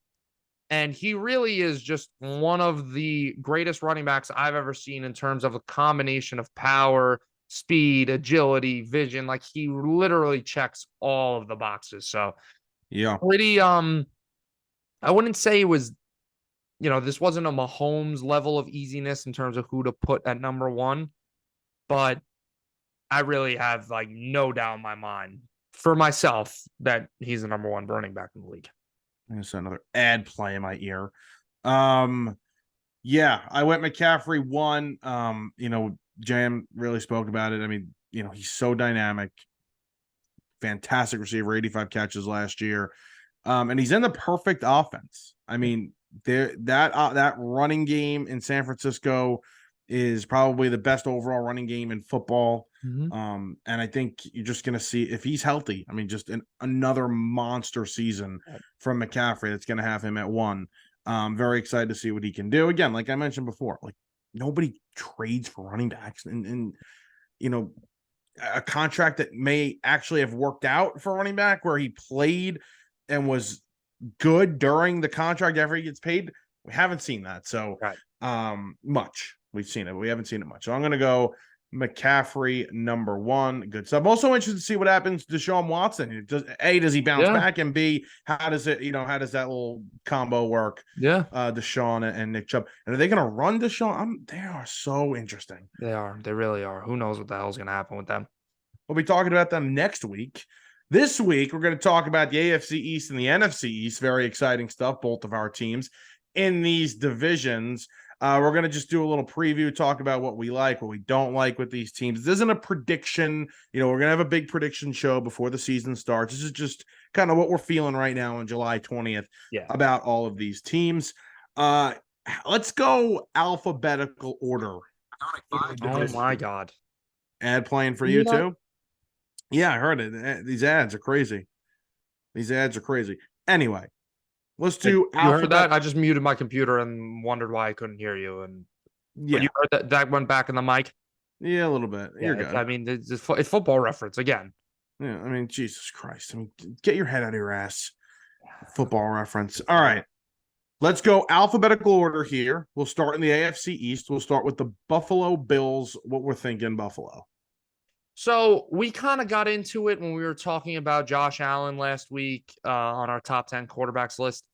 And he really is just one of the greatest running backs I've ever seen in terms of a combination of power, speed, agility, vision. Like he literally checks all of the boxes. So yeah, pretty I wouldn't say it was, you know, this wasn't a Mahomes level of easiness in terms of who to put at number 1, but I really have like no doubt in my mind for myself that he's the number 1 running back in the league. There's another ad play in my ear. Yeah, I went McCaffrey 1. You know, JM really spoke about it. I mean, you know, he's so dynamic. Fantastic receiver, 85 catches last year. And he's in the perfect offense. I mean, that running game in San Francisco is probably the best overall running game in football. And I think you're just going to see if he's healthy. I mean, just another monster season from McCaffrey that's going to have him at 1. Very excited to see what he can do. Again, like I mentioned before, like nobody trades for running backs, and you know, a contract that may actually have worked out for running back where he played and was good during the contract after he gets paid. We haven't seen that. So much. We've seen it, but we haven't seen it much. So I'm going to go McCaffrey number 1. Good stuff. I'm also interested to see what happens to Deshaun Watson. Does he bounce back? And B, how does it, you know, how does that little combo work? Yeah. Deshaun and Nick Chubb. And are they going to run Deshaun? They are so interesting. They are. They really are. Who knows what the hell's going to happen with them? We'll be talking about them next week. This week, we're going to talk about the AFC East and the NFC East. Very exciting stuff, both of our teams in these divisions. We're going to just do a little preview, talk about what we like, what we don't like with these teams. This isn't a prediction. We're going to have a big prediction show before the season starts. This is just kind of what we're feeling right now on July 20th about all of these teams. Let's go alphabetical order. Oh, my God. Ad playing for you too? Yeah, I heard it. These ads are crazy. Anyway, let's do. You heard that? I just muted my computer and wondered why I couldn't hear you. And you heard that went back in the mic? Yeah, a little bit. You're good. I mean, it's football reference again. Yeah, I mean, Jesus Christ. I mean, get your head out of your ass. Football reference. All right. Let's go alphabetical order here. We'll start in the AFC East. We'll start with the Buffalo Bills. What we're thinking, Buffalo. So we kind of got into it when we were talking about Josh Allen last week on our top 10 quarterbacks list.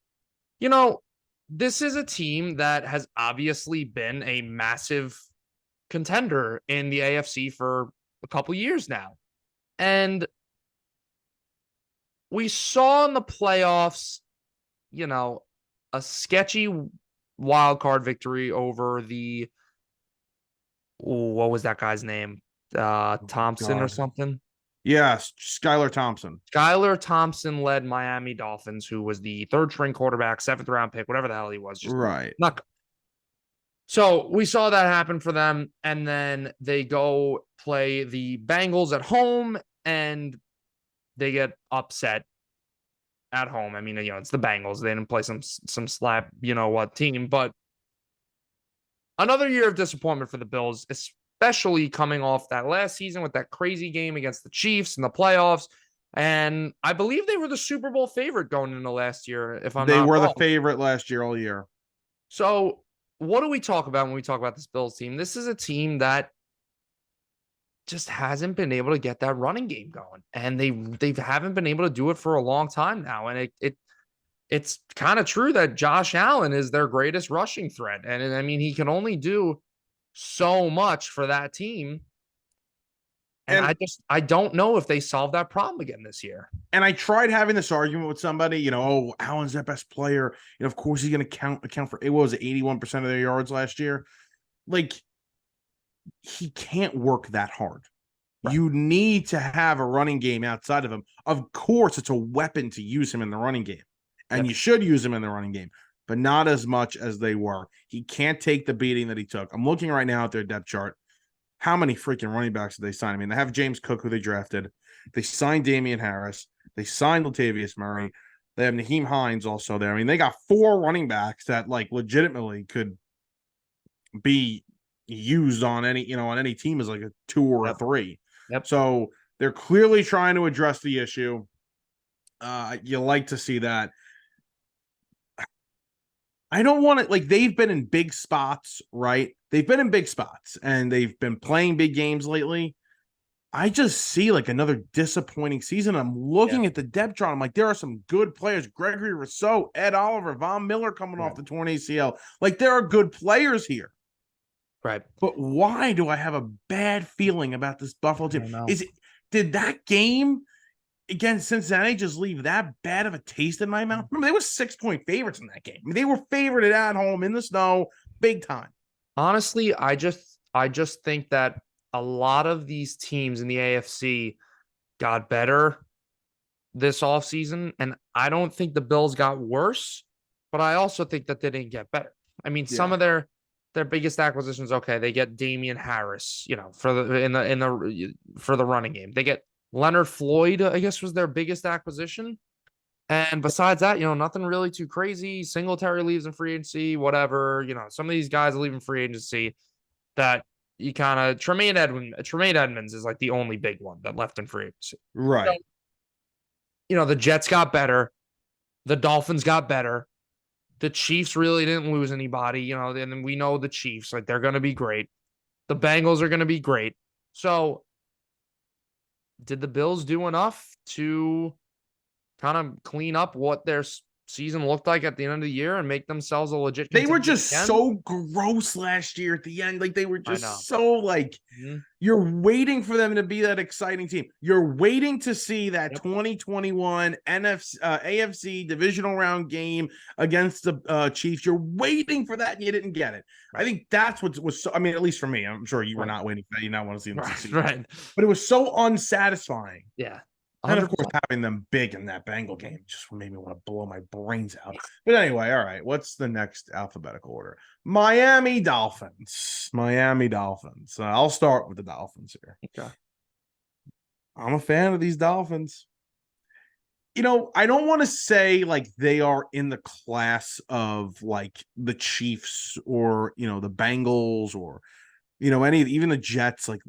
This is a team that has obviously been a massive contender in the AFC for a couple years now. And we saw in the playoffs, a sketchy wild card victory over what was that guy's name? Thompson or something? Yes, Skylar Thompson. Skylar Thompson led Miami Dolphins, who was the third string quarterback, 7th round pick, whatever the hell he was. So we saw that happen for them, and then they go play the Bengals at home, and they get upset at home. I mean, it's the Bengals. They didn't play some slap, team, but another year of disappointment for the Bills, especially coming off that last season with that crazy game against the Chiefs in the playoffs. And I believe they were the Super Bowl favorite going into last year, They were the favorite last year all year. So what do we talk about when we talk about this Bills team? This is a team that just hasn't been able to get that running game going. And they haven't been able to do it for a long time now. And it's kind of true that Josh Allen is their greatest rushing threat. And I mean, he can only do so much for that team. And I don't know if they solve that problem again this year. And I tried having this argument with somebody, Allen's their best player. Of course he's going to account for, it was 81% of their yards last year. Like, he can't work that hard. Right. You need to have a running game outside of him. Of course, it's a weapon to use him in the running game. And you should use him in the running game, but not as much as they were. He can't take the beating that he took. I'm looking right now at their depth chart. How many freaking running backs did they sign? I mean, they have James Cook, who they drafted. They signed Damian Harris. They signed Latavius Murray. They have Naheem Hines also there. I mean, they got 4 running backs that legitimately could be used on any team as like a 2 or a 3. Yep. So they're clearly trying to address the issue. You like to see that. I don't want to, they've been in big spots, right? They've been in big spots and they've been playing big games lately. I just see another disappointing season. I'm looking at the depth chart. I'm like, there are some good players. Gregory Rousseau, Ed Oliver, Von Miller coming off the torn ACL. There are good players here. Right. But why do I have a bad feeling about this Buffalo team? Did that game against Cincinnati just leave that bad of a taste in my mouth? Remember, they were 6-point favorites in that game. I mean, they were favored at home in the snow, big time. Honestly, I just think that a lot of these teams in the AFC got better this offseason, and I don't think the Bills got worse, but I also think that they didn't get better. I mean, some of their biggest acquisitions, okay, they get Damian Harris, for the running game. They get Leonard Floyd, I guess, was their biggest acquisition. And besides that, nothing really too crazy. Singletary leaves in free agency, whatever. Some of these guys leave in free agency that you kind of Tremaine Edmonds is the only big one that left in free agency. Right. So, the Jets got better. The Dolphins got better. The Chiefs really didn't lose anybody, and then we know the Chiefs, they're going to be great. The Bengals are going to be great. So did the Bills do enough to kind of clean up what their season looked like at the end of the year and make themselves a legit They were contender just again. so gross last year at the end. Like they were I know. just so like you're waiting for them to be that exciting team. You're waiting to see that 2021 AFC divisional round game against the Chiefs. You're waiting for that, and you didn't get it. Right. I think that's what was. So, I mean, at least for me, I'm sure you were Right. not waiting for that. You not want to see them succeed, Right. but it was so unsatisfying. Yeah. And of 100%. course, having them big in that Bengal game just made me want to blow my brains out. But anyway, all right. What's the next alphabetical order? Miami Dolphins. Miami Dolphins. I'll start with the Dolphins here. Okay. I'm a fan of these Dolphins. You know, I don't want to say like they are in the class of like the Chiefs or, you know, the Bengals or, you know, even the Jets, like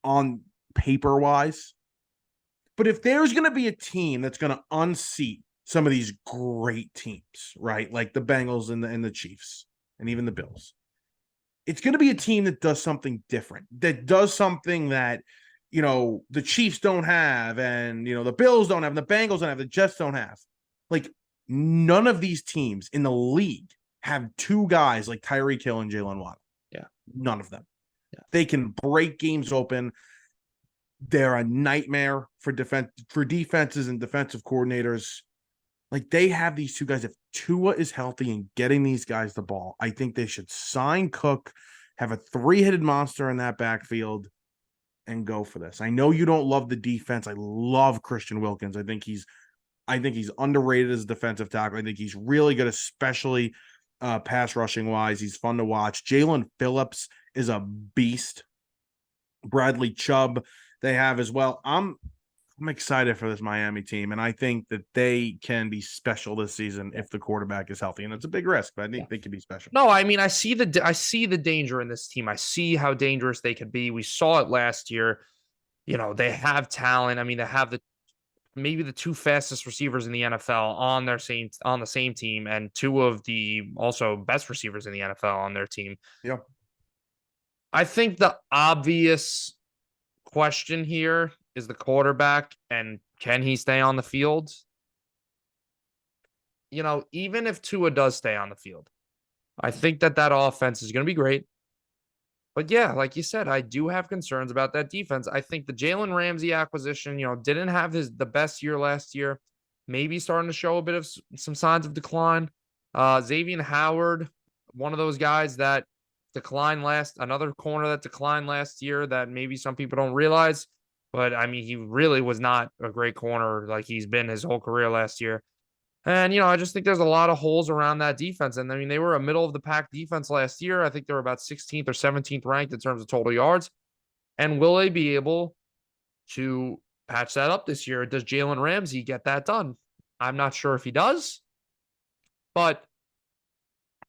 on paper wise. But if there's going to be a team that's going to unseat some of these great teams, right? Like the Bengals and the Chiefs and even the Bills, it's going to be a team that does something different, that does something that, you know, the Chiefs don't have and, you know, the Bills don't have, and the Bengals don't have, the Jets don't have. Like none of these teams in the league have two guys like Tyreek Hill and Jalen Waddle. Yeah. None of them. Yeah. They can break games open. They're a nightmare for defenses and defensive coordinators. Like they have these two guys. If Tua is healthy and getting these guys the ball, I think they should sign Cook, have a three-headed monster in that backfield, and go for this. I know you don't love the defense. I love Christian Wilkins. I think he's underrated as a defensive tackle. I think he's really good, especially pass rushing wise. He's fun to watch. Jalen Phillips is a beast. Bradley Chubb they have as well. I'm excited for this Miami team, and I think that they can be special this season if the quarterback is healthy. And it's a big risk, but I think they can be special. No, I mean, I see the danger in this team. I see how dangerous they could be. We saw it last year. You know, they have talent. I mean, they have maybe the two fastest receivers in the NFL on the same team, and two of the also best receivers in the NFL on their team. Yeah. I think the obvious question here is the quarterback and can he stay on the field? You know, even if Tua does stay on the field, I think that offense is going to be great. But yeah, like you said, I do have concerns about that defense. I think the Jalen Ramsey acquisition, you know, didn't have the best year last year. Maybe starting to show a bit of some signs of decline. Xavier Howard, one of those guys that declined another corner that declined last year that maybe some people don't realize. But I mean, he really was not a great corner like he's been his whole career last year. And, you know, I just think there's a lot of holes around that defense. And I mean, they were a middle of the pack defense last year. I think they were about 16th or 17th ranked in terms of total yards. And will they be able to patch that up this year? Does Jalen Ramsey get that done? I'm not sure if he does, but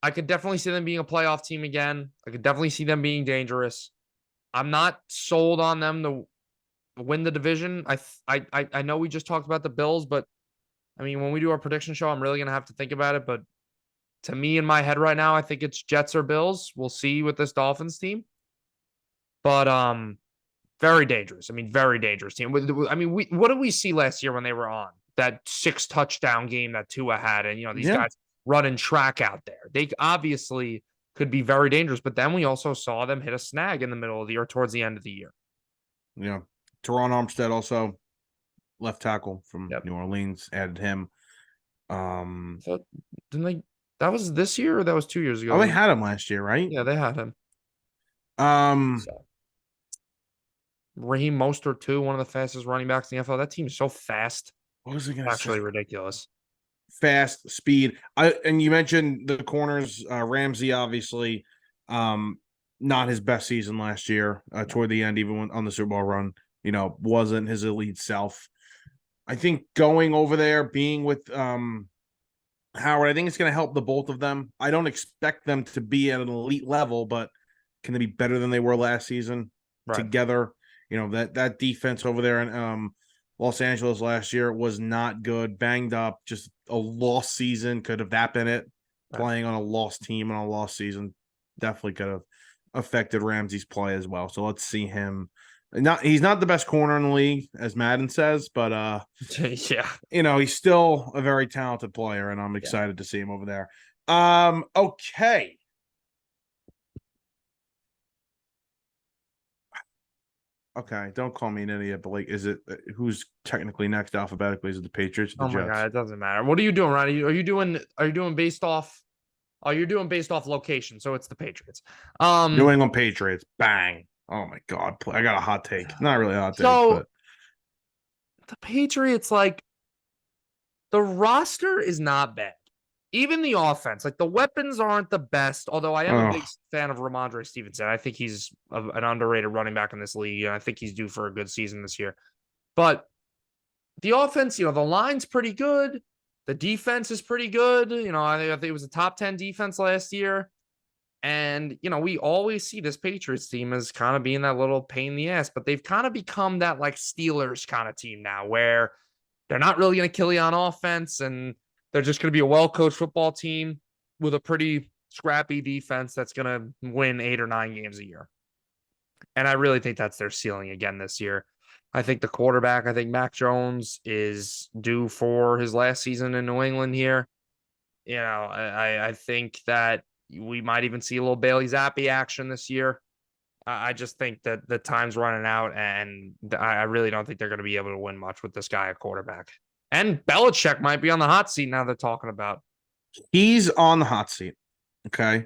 I could definitely see them being a playoff team again. I could definitely see them being dangerous. I'm not sold on them to win the division. I know we just talked about the Bills, but I mean, when we do our prediction show, I'm really going to have to think about it. But to me, in my head right now, I think it's Jets or Bills. We'll see with this Dolphins team. But very dangerous. I mean, very dangerous team. I mean, what did we see last year when they were on? That 6 touchdown game that Tua had. And, you know, these guys running track out there. They obviously could be very dangerous. But then we also saw them hit a snag in the middle of the year towards the end of the year. Yeah. Teron Armstead also left tackle from New Orleans, added him. So didn't they? That was this year or that was 2 years ago? Oh, they had him last year, right? Yeah, they had him. So. Raheem Mostert too, one of the fastest running backs in the NFL. That team is so fast. What was it going to say? Actually ridiculous. Fast, speed. And you mentioned the corners. Ramsey, obviously, not his best season last year. Toward the end, even when on the Super Bowl run, you know, wasn't his elite self. I think going over there, being with Howard, I think it's going to help the both of them. I don't expect them to be at an elite level, but can they be better than they were last season together? You know, that defense over there in Los Angeles last year was not good, banged up, just a lost season. Could have that been it? Playing on a lost team on a lost season definitely could have affected Ramsey's play as well. So let's see him He's not the best corner in the league, as Madden says, but Yeah. he's still a very talented player, and I'm Yeah. excited to see him over there. Okay. Okay, don't call me an idiot, but like, is it who's technically next alphabetically? Is it the Patriots or the Oh my Jets? God, it doesn't matter. What are you doing, Ronnie? Are you doing based off? Oh, you're doing based off location, so it's the Patriots. New England Patriots. Bang. Oh my God. I got a hot take. Not really a hot take, So but the Patriots, like the roster is not bad. Even the offense, like the weapons aren't the best. Although I am a big oh, fan of Ramondre Stevenson. I think he's an underrated running back in this league, and I think he's due for a good season this year. But the offense, the line's pretty good. The defense is pretty good. I think it was a top 10 defense last year. And, we always see this Patriots team as kind of being that little pain in the ass, but they've kind of become that like Steelers kind of team now where they're not really going to kill you on offense and they're just going to be a well-coached football team with a pretty scrappy defense that's going to win 8 or 9 games a year. And I really think that's their ceiling again this year. I think the quarterback, I think Mac Jones is due for his last season in New England here. I think that we might even see a little Bailey Zappi action this year. I just think that the time's running out, and I really don't think they're going to be able to win much with this guy at quarterback. And Belichick might be on the hot seat now they're talking about. he's on the hot seat. Okay.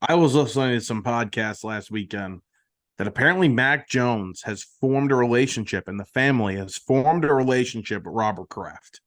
I was listening to some podcasts last weekend that apparently Mac Jones has formed a relationship and the family has formed a relationship with Robert Kraft.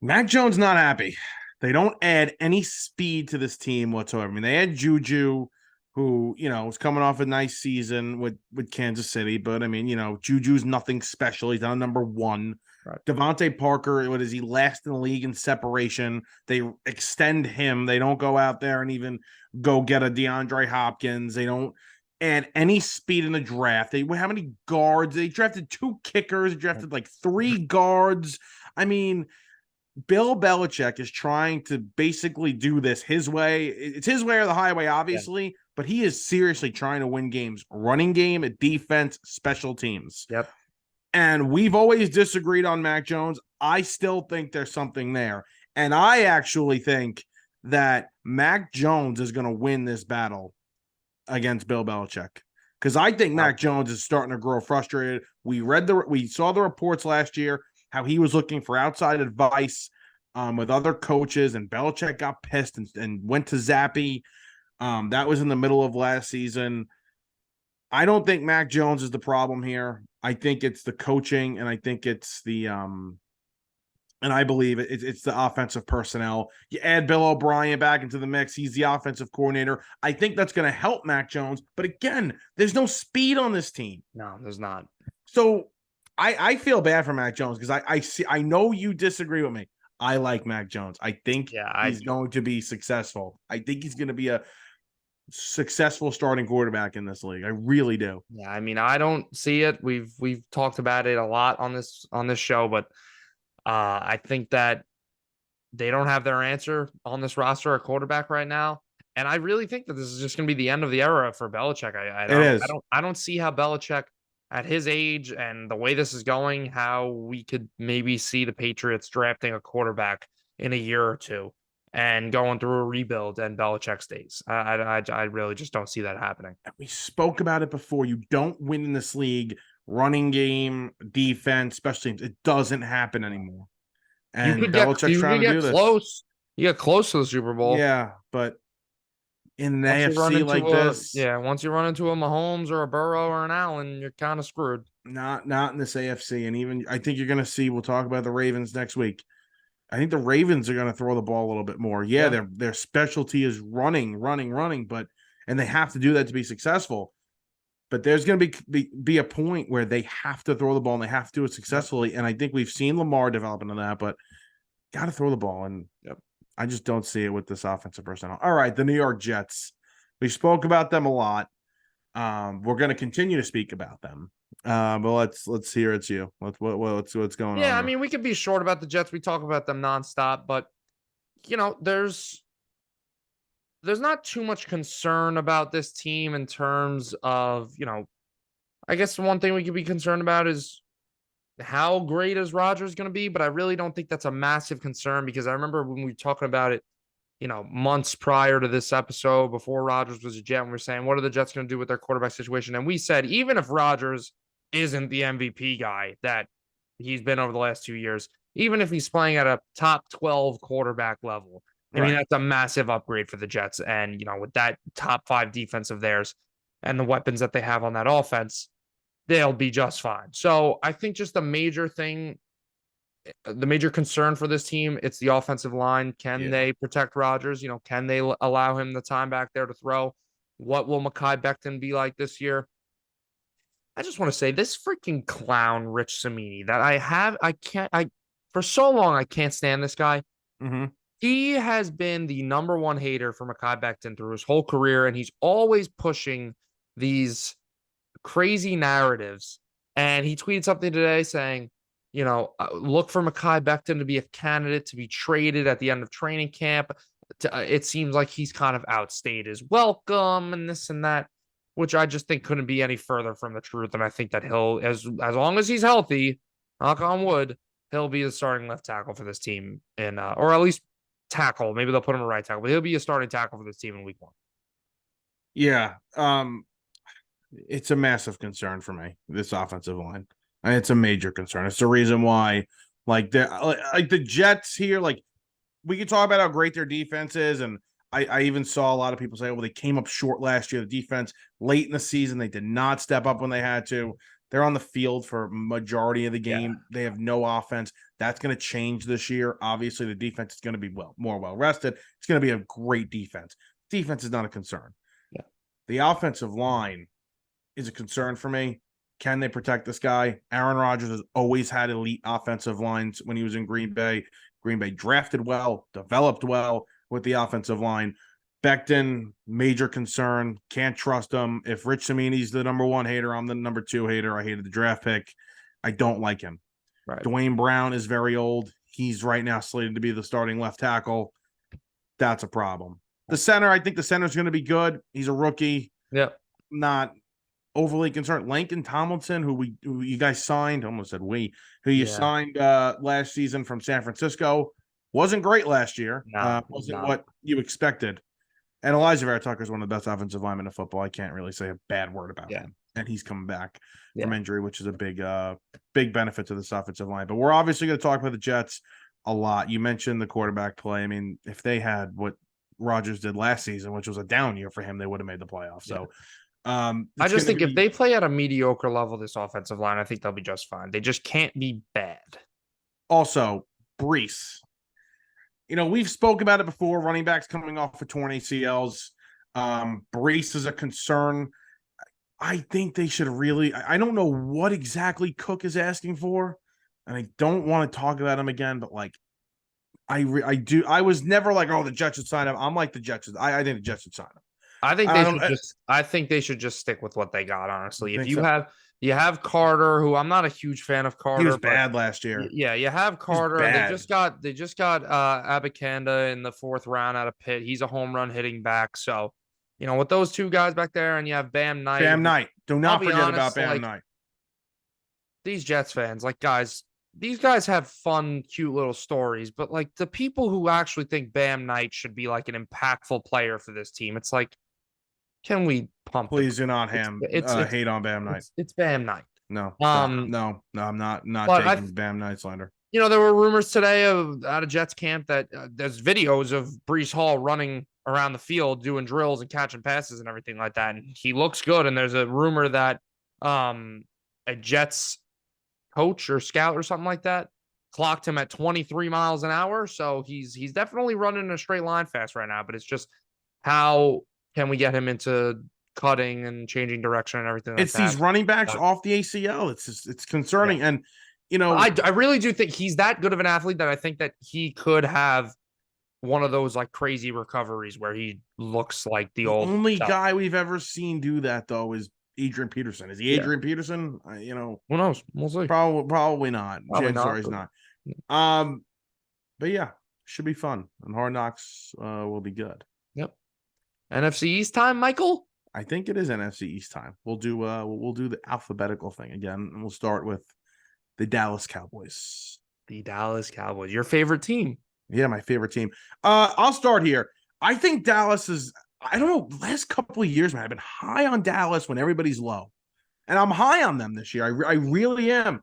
Mac Jones not happy. They don't add any speed to this team whatsoever. I mean, they had Juju, who was coming off a nice season with Kansas City, but I mean, Juju's nothing special. He's not number one. Right. Devontae Parker, what is he, last in the league in separation? They extend him. They don't go out there and even go get a DeAndre Hopkins. They don't add any speed in the draft. How many guards? They drafted 2 kickers, they drafted like 3 guards. I mean, Bill Belichick is trying to basically do this his way. It's his way or the highway, obviously, but he is seriously trying to win games. Running game, defense, special teams. Yep. And we've always disagreed on Mac Jones. I still think there's something there. And I actually think that Mac Jones is going to win this battle against Bill Belichick. Because I think Mac Jones is starting to grow frustrated. We saw the reports last year how he was looking for outside advice with other coaches, and Belichick got pissed and went to Zappy. That was in the middle of last season. I don't think Mac Jones is the problem here. I think it's the coaching, and I think it's the and I believe it's the offensive personnel. You add Bill O'Brien back into the mix. He's the offensive coordinator. I think that's going to help Mac Jones. But again, there's no speed on this team. No, there's not. So I feel bad for Mac Jones because I know you disagree with me. I like Mac Jones. I think he's going to be successful. I think he's going to be a successful starting quarterback in this league. I really do. Yeah, I mean, I don't see it. We've talked about it a lot on this show, but I think that they don't have their answer on this roster at quarterback right now. And I really think that this is just going to be the end of the era for Belichick. I don't see how Belichick at his age and the way this is going, how we could maybe see the Patriots drafting a quarterback in a year or two and going through a rebuild and Belichick stays. I really just don't see that happening. We spoke about it before. You don't win in this league. Running game, defense, special teams. It doesn't happen anymore. And Belichick's trying to do this. Close. You get close to the Super Bowl. Yeah, but in an AFC like this, once you run into a Mahomes or a Burrow or an Allen, you're kind of screwed. Not in this AFC, and even I think you're going to see. We'll talk about the Ravens next week. I think the Ravens are going to throw the ball a little bit more. Yeah, their specialty is running, but and they have to do that to be successful. But there's going to be a point where they have to throw the ball and they have to do it successfully. And I think we've seen Lamar develop into that, but got to throw the ball. And I just don't see it with this offensive personnel. All right, the New York Jets. We spoke about them a lot. We're going to continue to speak about them. But let's hear it's you. What's going on? Yeah, I mean, we could be short about the Jets. We talk about them nonstop, but there's not too much concern about this team in terms of, I guess the one thing we could be concerned about is how great is Rodgers going to be, but I really don't think that's a massive concern because I remember when we were talking about it, months prior to this episode, before Rodgers was a Jet, and we are saying, what are the Jets going to do with their quarterback situation? And we said, even if Rodgers isn't the MVP guy that he's been over the last 2 years, even if he's playing at a top 12 quarterback level, I mean, that's a massive upgrade for the Jets. And, with that top 5 defense of theirs and the weapons that they have on that offense, they'll be just fine. So I think just the major concern for this team, it's the offensive line. Can they protect Rodgers? Can they allow him the time back there to throw? What will Mekhi Becton be like this year? I just want to say this freaking clown, Rich Cimini, that for so long, I can't stand this guy. Mm-hmm. He has been the number one hater for Mekhi Becton through his whole career, and he's always pushing these crazy narratives. And he tweeted something today saying, look for Mekhi Becton to be a candidate to be traded at the end of training camp. It seems like he's kind of outstayed his welcome and this and that, which I just think couldn't be any further from the truth. And I think that he'll, as long as he's healthy, knock on wood, he'll be the starting left tackle for this team or at least tackle. Maybe they'll put him a right tackle, but he'll be a starting tackle for this team in week 1. Yeah. It's a massive concern for me, this offensive line. And it's a major concern. It's the reason why, the Jets here, we can talk about how great their defense is. And I even saw a lot of people say, well, they came up short last year. The defense late in the season, they did not step up when they had to. They're on the field for majority of the game. Yeah. They have no offense. That's going to change this year. Obviously, the defense is going to be more well rested. It's going to be a great defense. Defense is not a concern. Yeah. The offensive line is a concern for me. Can they protect this guy? Aaron Rodgers has always had elite offensive lines when he was in Green Bay. Green Bay drafted well, developed well with the offensive line. Becton, major concern. Can't trust him. If Rich Cimini's the number 1 hater, I'm the number 2 hater. I hated the draft pick. I don't like him. Right. Dwayne Brown is very old. He's right now slated to be the starting left tackle. That's a problem. The center, I think the center's going to be good. He's a rookie. Yep. Not overly concerned. Lincoln Tomlinson, who you guys signed, almost said who you signed last season from San Francisco, wasn't great last year. Wasn't what you expected. And Elijah Vera Tucker is one of the best offensive linemen in football. I can't really say a bad word about him. And he's coming back from injury, which is a big benefit to this offensive line. But we're obviously going to talk about the Jets a lot. You mentioned the quarterback play. I mean, if they had what Rodgers did last season, which was a down year for him, they would have made the playoffs. So I just think if they play at a mediocre level, this offensive line, I think they'll be just fine. They just can't be bad. Also, Breece. We've spoke about it before. Running backs coming off for torn ACLs. Breece is a concern. I think they should I don't know what exactly Cook is asking for, and I don't want to talk about him again, but I do. I was never like, oh, the Jets should sign him. I'm like the Jets. I think the Jets should sign him. I think they should just stick with what they got, honestly. If you have Carter, who I'm not a huge fan of Carter. He was bad last year. Yeah, you have Carter. They just got Abakanda in the 4th round out of Pitt. He's a home run hitting back. So, with those 2 guys back there, and you have Bam Knight. Bam Knight. Do not forget about Bam Knight. These Jets fans, guys, these guys have fun, cute little stories, but the people who actually think Bam Knight should be an impactful player for this team, it's can we pump? Please do not hate on Bam Knight. It's Bam Knight. No, I'm not taking Bam Knight slander. There were rumors today out of Jets camp that there's videos of Breece Hall running around the field doing drills and catching passes and everything like that, and he looks good. And there's a rumor that a Jets coach or scout or something like that clocked him at 23 miles an hour. So he's definitely running in a straight line fast right now. But it's just how can we get him into cutting and changing direction and everything like that? It's these running backs off the ACL. It's concerning. Yeah. And, I really do think he's that good of an athlete that I think that he could have one of those crazy recoveries where he looks like the old only guy we've ever seen do that, though, is Adrian Peterson. Is he Adrian Peterson? Who knows? We'll see. Probably not. He's not. But yeah, should be fun. And Hard Knocks will be good. Yep. NFC East time, Michael. I think it is NFC East time. We'll do the alphabetical thing again, and we'll start with the Dallas Cowboys. The Dallas Cowboys, your favorite team. Yeah, my favorite team. I'll start here. I think Dallas is, I don't know, last couple of years, man, I've been high on Dallas when everybody's low. And I'm high on them this year. I really am.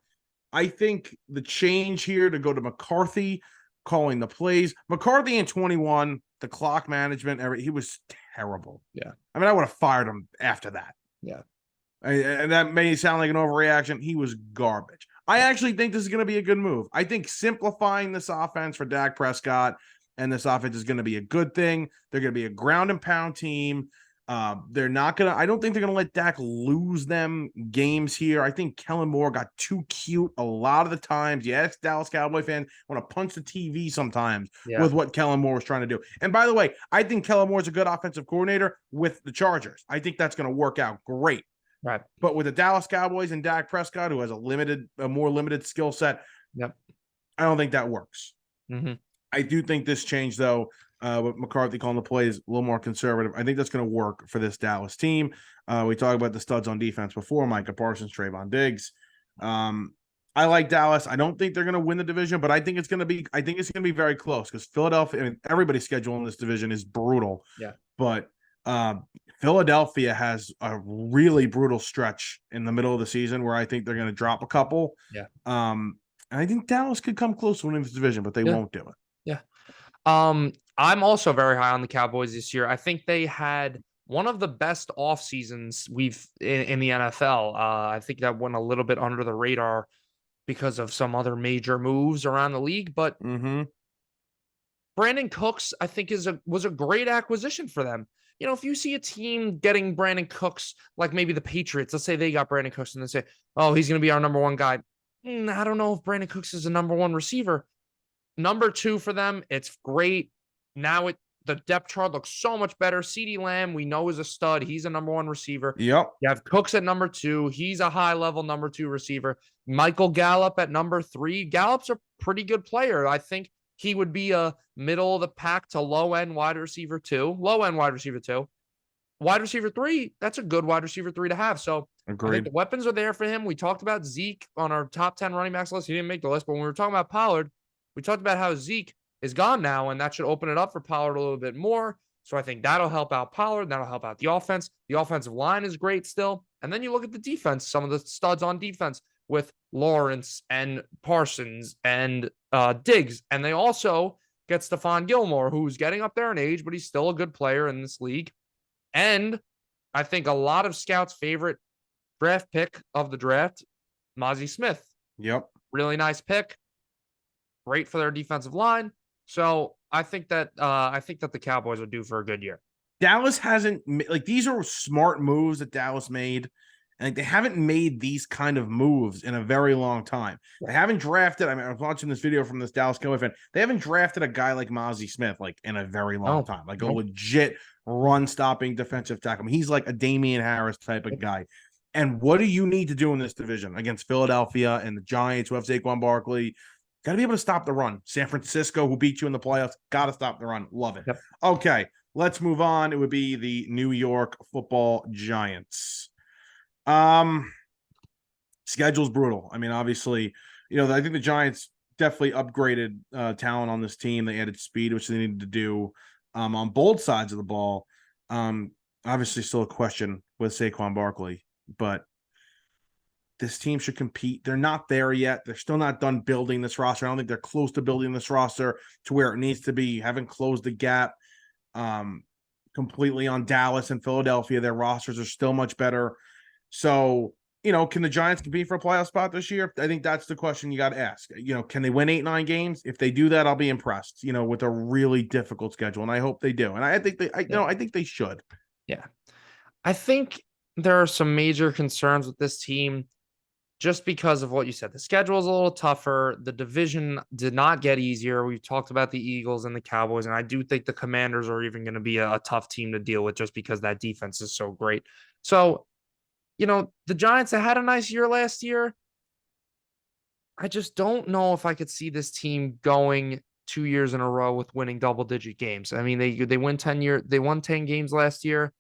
I think the change here to go to McCarthy calling the plays. McCarthy in 21, the clock management, he was terrible. Yeah. I mean, I would have fired him after that. Yeah. And that may sound like an overreaction. He was garbage. I actually think this is going to be a good move. I think simplifying this offense for Dak Prescott and this offense is going to be a good thing. They're going to be a ground and pound team. They're not going to, I don't think they're going to let Dak lose them games here. I think Kellen Moore got too cute a lot of the times. Yes, Dallas Cowboy fan want to punch the TV sometimes with what Kellen Moore was trying to do. And by the way, I think Kellen Moore's a good offensive coordinator with the Chargers. I think that's going to work out great. Right. But with the Dallas Cowboys and Dak Prescott, who has a more limited skill set, yep, I don't think that works. Mm-hmm. I do think this change, though, with McCarthy calling the plays a little more conservative, I think that's going to work for this Dallas team. We talked about the studs on defense before, Micah Parsons, Trayvon Diggs. I like Dallas. I don't think they're going to win the division, but I think it's going to be very close because Philadelphia, I mean, everybody's schedule in this division is brutal. Yeah. But Philadelphia has a really brutal stretch in the middle of the season where I think they're going to drop a couple. Yeah. And I think Dallas could come close to winning this division, but they won't do it. Yeah. I'm also very high on the Cowboys this year. I think they had one of the best off seasons we've in the NFL. I think that went a little bit under the radar because of some other major moves around the league, but Brandon Cooks, I think, was a great acquisition for them. You know, if you see a team getting Brandon Cooks, like maybe the Patriots, let's say they got Brandon Cooks and they say, oh, he's going to be our number one guy. I don't know if Brandon Cooks is a number one receiver. Number two for them, it's great. Now the depth chart looks so much better. CeeDee Lamb, we know, is a stud. He's a number one receiver. Yep. You have Cooks at number two. He's a high-level number two receiver. Michael Gallup at number three. Gallup's a pretty good player. I think he would be a middle of the pack to low-end wide receiver two. Low-end wide receiver two. Wide receiver three, that's a good wide receiver three to have. So agreed. I think the weapons are there for him. We talked about Zeke on our top 10 running backs list. He didn't make the list, but when we were talking about Pollard, we talked about how Zeke is gone now, and that should open it up for Pollard a little bit more. So I think that'll help out Pollard. That'll help out the offense. The offensive line is great still. And then you look at the defense, some of the studs on defense with Lawrence and Parsons and Diggs. And they also get Stephon Gilmore, who's getting up there in age, but he's still a good player in this league. And I think a lot of scouts' favorite draft pick of the draft, Mozzie Smith. Yep. Really nice pick. Great for their defensive line. So I think that the Cowboys are due for a good year. Dallas hasn't, like, these are smart moves that Dallas made. And like, they haven't made these kind of moves in a very long time. They haven't drafted. I mean, I was watching this video from this Dallas Cowboy fan. They haven't drafted a guy like Mozzie Smith like in a very long time, like a legit run-stopping defensive tackle. I mean, he's like a Damian Harris type of guy. And what do you need to do in this division against Philadelphia and the Giants, who have Saquon Barkley? Got to be able to stop the run. San Francisco, who beat you in the playoffs, got to stop the run. Love it. Yep. Okay, let's move on. It would be the New York Football Giants. Schedule's brutal. I mean, obviously, I think the Giants definitely upgraded talent on this team. They added speed, which they needed to do on both sides of the ball. Obviously, still a question with Saquon Barkley, but this team should compete. They're not there yet. They're still not done building this roster. I don't think they're close to building this roster to where it needs to be. Haven't closed the gap completely on Dallas and Philadelphia. Their rosters are still much better. So, can the Giants compete for a playoff spot this year? I think that's the question you got to ask. Can they win 8-9 games? If they do that, I'll be impressed, with a really difficult schedule. And I hope they do. And I think I think they should. Yeah. I think there are some major concerns with this team just because of what you said. The schedule is a little tougher. The division did not get easier. We've talked about the Eagles and the Cowboys, and I do think the Commanders are even going to be a tough team to deal with just because that defense is so great. So, the Giants, they had a nice year last year. I just don't know if I could see this team going 2 years in a row with winning double-digit games. I mean, they won 10 games last year.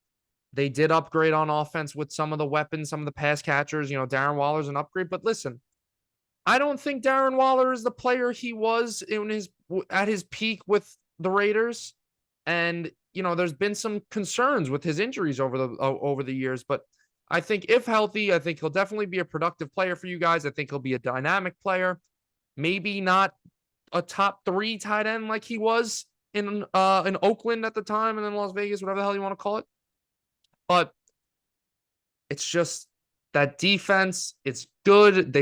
They did upgrade on offense with some of the weapons, some of the pass catchers. Darren Waller's an upgrade, but listen, I don't think Darren Waller is the player he was at his peak with the Raiders. And, there's been some concerns with his injuries over the years, but I think if healthy, I think he'll definitely be a productive player for you guys. I think he'll be a dynamic player, maybe not a top 3 tight end like he was in Oakland at the time and then Las Vegas, whatever the hell you want to call it. But it's just that defense. It's good.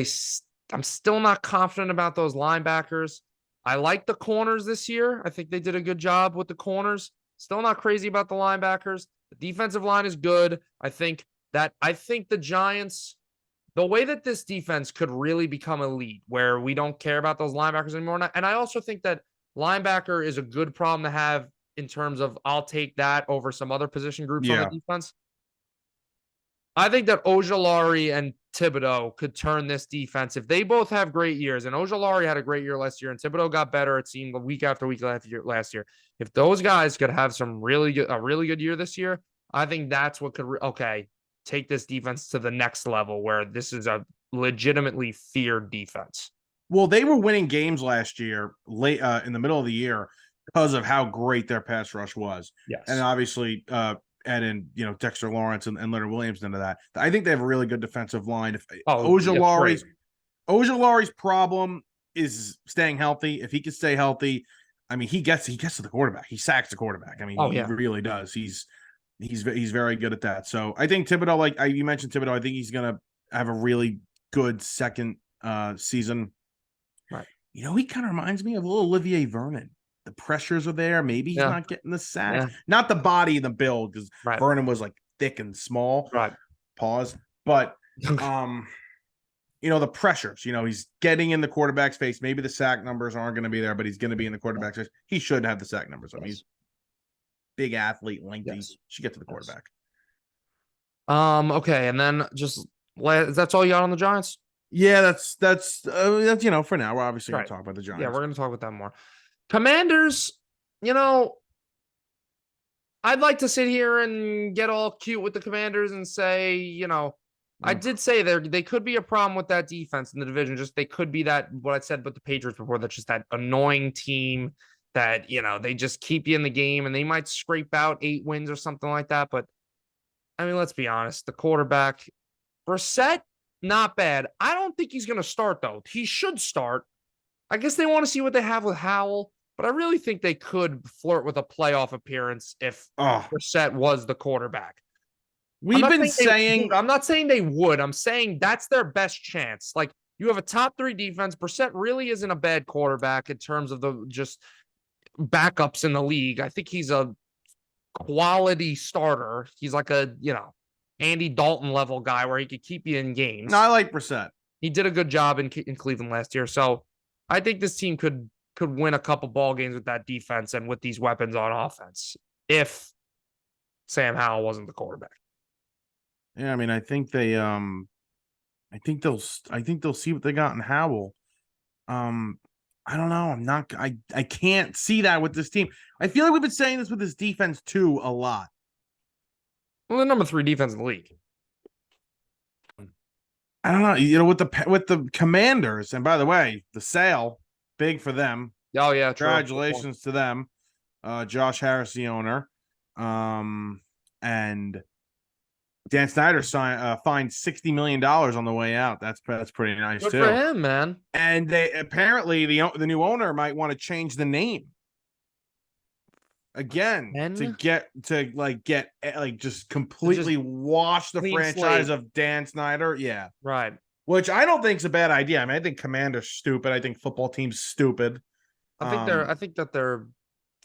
I'm still not confident about those linebackers. I like the corners this year. I think they did a good job with the corners. Still not crazy about the linebackers. The defensive line is good. I think the Giants, the way that this defense could really become elite, where we don't care about those linebackers anymore. And I also think that linebacker is a good problem to have in terms of I'll take that over some other position groups on the defense. I think that Ojulari and Thibodeau could turn this defense if they both have great years. And Ojulari had a great year last year, and Thibodeau got better. It seemed week after week last year. If those guys could have a really good year this year, I think that's what could take this defense to the next level, where this is a legitimately feared defense. Well, they were winning games last year, late in the middle of the year, because of how great their pass rush was. Yes, and obviously, add in Dexter Lawrence and Leonard Williams into that. I think they have a really good defensive line. If Ojulari's problem is staying healthy, if he can stay healthy, I mean, he gets to the quarterback. He sacks the quarterback. I mean, he really does. He's very good at that. So I think Thibodeau, like you mentioned Thibodeau, I think he's gonna have a really good second season. Right. He kind of reminds me of a little Olivier Vernon. The pressures are there. Maybe he's not getting the sacks. Not the body and the build, because Vernon was like thick and small. Right. Pause. But the pressures. He's getting in the quarterback's face. Maybe the sack numbers aren't going to be there, but he's going to be in the quarterback's face. He should have the sack numbers. I mean, he's big athlete, lengthy. Should get to the quarterback. Okay, and then that's all you got on the Giants? Yeah, that's for now. We're obviously going to talk about the Giants. Yeah, we're going to talk about that more. Commanders, I'd like to sit here and get all cute with the Commanders and say, I did say they could be a problem with that defense in the division. Just they could be what I said about the Patriots before, that's just that annoying team that, they just keep you in the game and they might scrape out 8 wins or something like that. But I mean, let's be honest, the quarterback, Brissett, not bad. I don't think he's going to start, though. He should start. I guess they want to see what they have with Howell, but I really think they could flirt with a playoff appearance if Brissett was the quarterback. I'm not saying they would. I'm saying that's their best chance. Like, you have a top 3 defense. Brissett really isn't a bad quarterback in terms of the just backups in the league. I think he's a quality starter. He's like a, Andy Dalton level guy where he could keep you in games. No, I like Brissett. He did a good job in Cleveland last year. So I think this team could win a couple ball games with that defense and with these weapons on offense if Sam Howell wasn't the quarterback. Yeah, I mean, I think they'll see what they got in Howell. I don't know. I can't see that with this team. I feel like we've been saying this with this defense too a lot. Well, the number 3 defense in the league. I don't know. With the Commanders, and by the way, the sale, big for them. Oh yeah, congratulations to them. Josh Harris, the owner, and Dan Snyder fined $60 million on the way out. That's pretty nice good too. For him, man. And they apparently the new owner might want to change the name again to just completely wash the franchise slate of Dan Snyder. Yeah, right. Which I don't think is a bad idea. I mean, I think Commander's stupid. I think football team's stupid. I think that their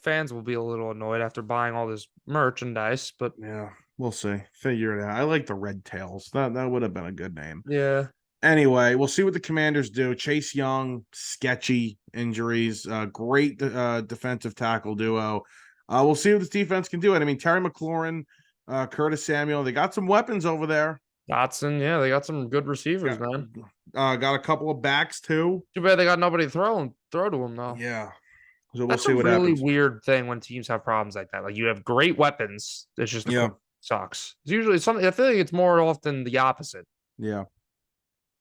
fans will be a little annoyed after buying all this merchandise, but yeah, we'll see. Figure it out. I like the Red Tails. That would have been a good name. Yeah. Anyway, we'll see what the Commanders do. Chase Young, sketchy injuries, great defensive tackle duo. We'll see what this defense can do. I mean, Terry McLaurin, Curtis Samuel, they got some weapons over there. Dotson, yeah, they got some good receivers, man. Got a couple of backs too. Too bad they got nobody to throw to them though. Yeah. So that's a really weird thing when teams have problems like that. Like, you have great weapons. It's just sucks. It's usually something. I feel like it's more often the opposite. Yeah.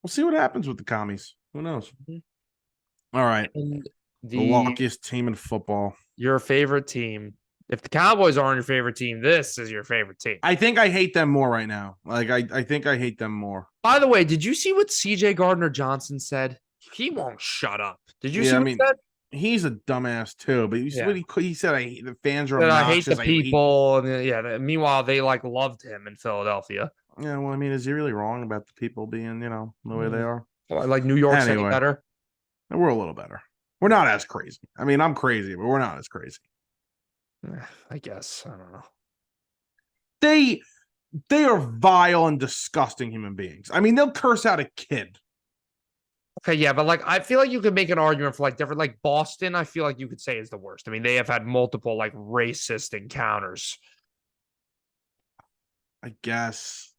We'll see what happens with the commies. Who knows? All right. And The luckiest team in football. Your favorite team. If the Cowboys aren't your favorite team, this is your favorite team. I think I hate them more right now. Like, I think I hate them more. By the way, did you see what CJ Gardner-Johnson said? He won't shut up. Did you see what he said? He's a dumbass too, but he said, the fans are I obnoxious. hate the people. And meanwhile, they loved him in Philadelphia. Yeah, well, I mean, is he really wrong about the people being, the way they are? Well, like New York's any better? We're a little better. We're not as crazy. I mean, I'm crazy, but we're not as crazy. I guess. I don't know. They are vile and disgusting human beings. I mean, they'll curse out a kid. Okay, yeah, but I feel like you could make an argument for different, Boston, I feel like you could say is the worst. I mean, they have had multiple racist encounters. I guess.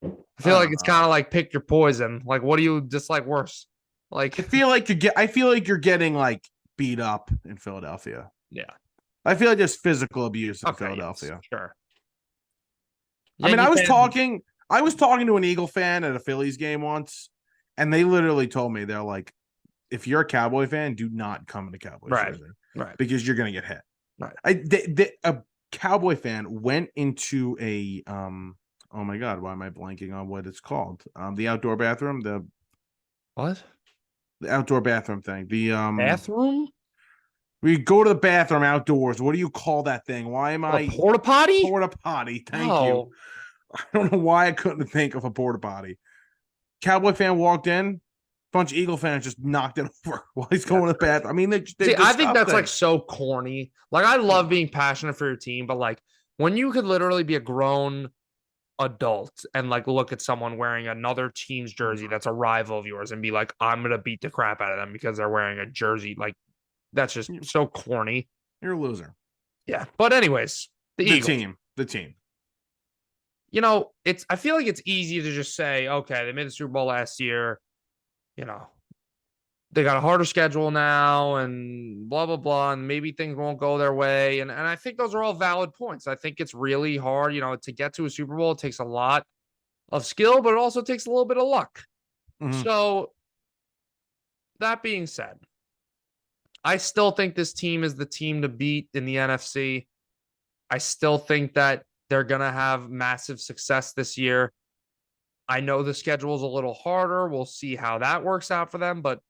I feel like it's kind of pick your poison. What do you dislike worse? I feel like you're getting beat up in Philadelphia. Yeah. I feel like there's physical abuse in Philadelphia. Yes, sure. I mean, I was talking to an Eagle fan at a Phillies game once, and they literally told me, they're like, if you're a Cowboy fan, do not come to Cowboys jersey. Right. Because you're gonna get hit. Right. A Cowboy fan went into a oh my god, why am I blanking on what it's called? The outdoor bathroom, the outdoor bathroom thing. The bathroom? We go to the bathroom outdoors. What do you call that thing? Why am I porta potty? Porta potty. Thank you. I don't know why I couldn't think of a porta potty. Cowboy fan walked in. Bunch of Eagle fans just knocked it over while he's going to the bathroom. I mean, I think that's so corny. I love being passionate for your team, but when you could literally be a grown adult and look at someone wearing another team's jersey that's a rival of yours and be like, I'm gonna beat the crap out of them because they're wearing a jersey, that's just so corny. You're a loser. Yeah, but anyways, the team. I feel like it's easy to just say, okay, they made the Super Bowl last year. They got a harder schedule now and blah, blah, blah. And maybe things won't go their way. And I think those are all valid points. I think it's really hard, to get to a Super Bowl. It takes a lot of skill, but it also takes a little bit of luck. Mm-hmm. So that being said, I still think this team is the team to beat in the NFC. I still think that they're going to have massive success this year. I know the schedule is a little harder. We'll see how that works out for them, but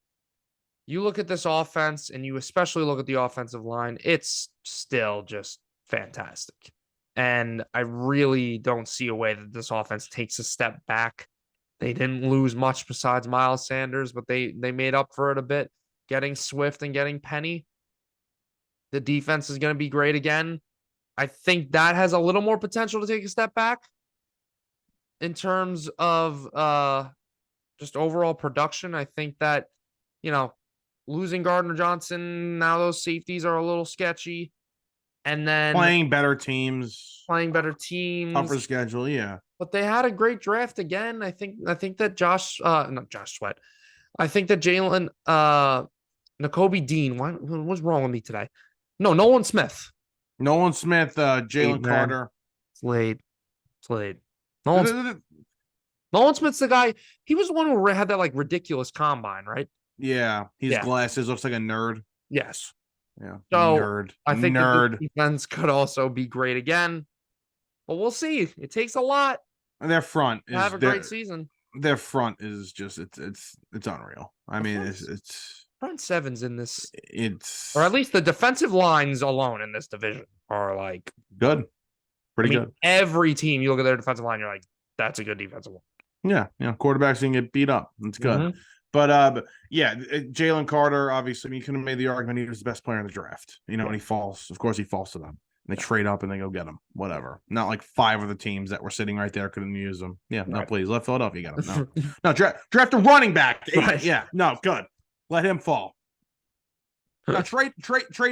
you look at this offense and you especially look at the offensive line, it's still just fantastic. And I really don't see a way that this offense takes a step back. They didn't lose much besides Miles Sanders, but they made up for it a bit, getting Swift and getting Penny. The defense is going to be great again. I think that has a little more potential to take a step back in terms of just overall production. I think that, losing Gardner-Johnson, now those safeties are a little sketchy. And then playing better teams. Tougher schedule, yeah. But they had a great draft again. I think that not Josh Sweat. I think that Jalen Nakobe Dean. What's wrong with me today? No, Nolan Smith. Jalen Carter. It's late. Nolan Smith's the guy. He was the one who had that ridiculous combine, right? Yeah, glasses looks like a nerd. Yes. Yeah. So nerd. I think the defense could also be great again, but we'll see. It takes a lot. And their front is have a great season. Their front is just it's unreal. I mean, it's front sevens in this. It's or at least the defensive lines alone in this division are good, pretty good. Every team you look at their defensive line, you're like, that's a good defensive line. Yeah, quarterbacks can get beat up. That's good. Mm-hmm. But yeah, Jalen Carter, obviously, you could have made the argument he was the best player in the draft. And he falls. Of course, he falls to them. They trade up and they go get him. Whatever. Not like 5 of the teams that were sitting right there couldn't use him. Yeah, no, please. Let Philadelphia get him. No, draft a running back. Right. Yeah, no, good. Let him fall. Now trade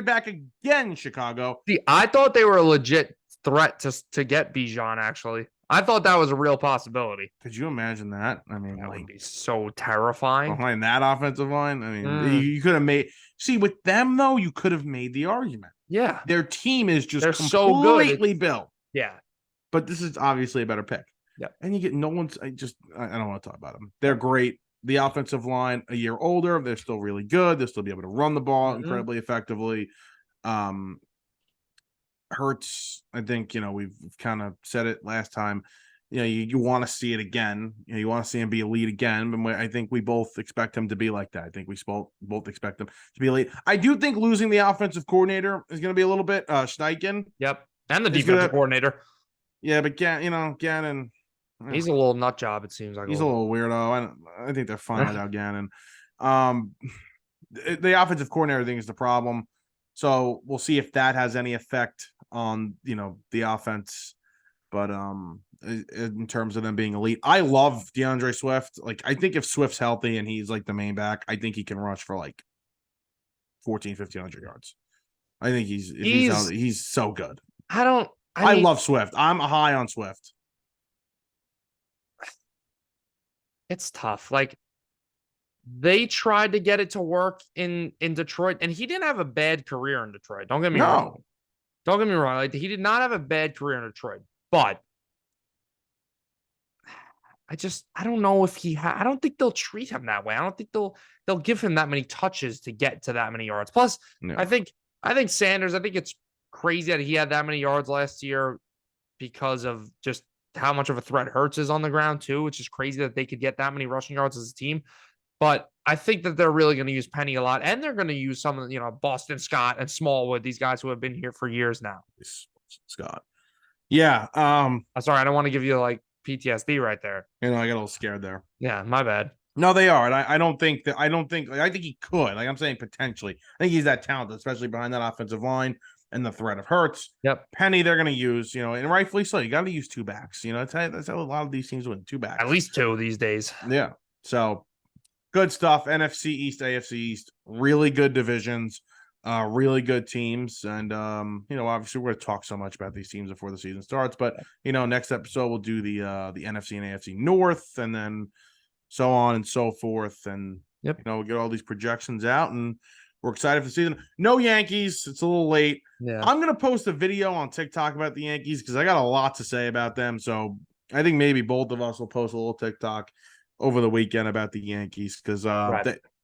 back again, Chicago. See, I thought they were a legit threat to get Bijan, actually. I thought that was a real possibility. Could you imagine that? I mean, that would be so terrifying. Behind that offensive line, I mean, you could have made. See, with them though, you could have made the argument. Yeah, their team is just completely so built. Yeah, but this is obviously a better pick. Yeah. And you get no one's. I don't want to talk about them. They're great. The offensive line, a year older, they're still really good. They'll still be able to run the ball incredibly effectively. Hurts, I think, we've kind of said it last time. You want to see it again. You want to see him be elite again. But I think we both expect him to be like that. I think we both expect him to be elite. I do think losing the offensive coordinator is going to be a little bit Steichen. Yep. And the defensive coordinator. Yeah, but Gannon. He's a little nut job, it seems like. He's a little weirdo. I think they're fine without Gannon. The offensive coordinator thing is the problem. So we'll see if that has any effect on, the offense. But in terms of them being elite, I love DeAndre Swift. Like, I think if Swift's healthy and he's like the main back, I think he can rush for like 1,500 yards. I think he's so good. I love Swift. I'm high on Swift. It's tough. Like, they tried to get it to work in Detroit, and he didn't have a bad career in Detroit. Don't get me wrong. Don't get me wrong. Like, he did not have a bad career in Detroit, but I don't know if I don't think they'll treat him that way. I don't think they'll give him that many touches to get to that many yards. Plus, I think Sanders, I think it's crazy that he had that many yards last year because of just how much of a threat Hurts is on the ground too, which is crazy that they could get that many rushing yards as a team. But I think that they're really going to use Penny a lot, and they're going to use some of Boston Scott and Smallwood, these guys who have been here for years now. Scott, yeah. I'm sorry, I don't want to give you like PTSD right there. I got a little scared there. Yeah, my bad. No, they are, and I think he could. Like, I'm saying potentially. I think he's that talented, especially behind that offensive line and the threat of Hurts. Yep. Penny, they're going to use, and rightfully so. You got to use two backs. That's how a lot of these teams win, two backs. At least two these days. Yeah. So good stuff. NFC East, AFC East, really good divisions, really good teams. And, obviously we're going to talk so much about these teams before the season starts. But, next episode we'll do the NFC and AFC North, and then so on and so forth. And, we'll get all these projections out, and we're excited for the season. No Yankees. It's a little late. Yeah. I'm going to post a video on TikTok about the Yankees because I got a lot to say about them. So I think maybe both of us will post a little TikTok over the weekend about the Yankees because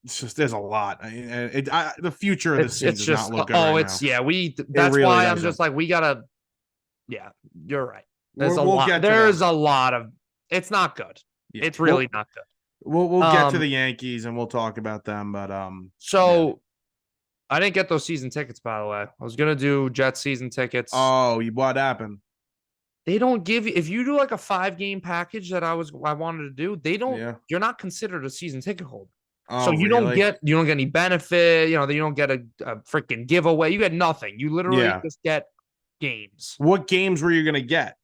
it's just there's a lot. The future of the season does not look good right now. That's really why doesn't. I'm just like, we gotta. Yeah, you're right. There's We'll a lot. There's a lot of. It's not good. Yeah. It's really not good. We'll get to the Yankees and we'll talk about them. But I didn't get those season tickets, by the way. I was gonna do Jets season tickets. Oh, what happened? They don't give you, if you do like a 5-game package that I wanted to do, they don't. Yeah. You're not considered a season ticket holder. Oh, so you don't get any benefit. You don't get a freaking giveaway. You get nothing. You literally just get games. What games were you gonna get?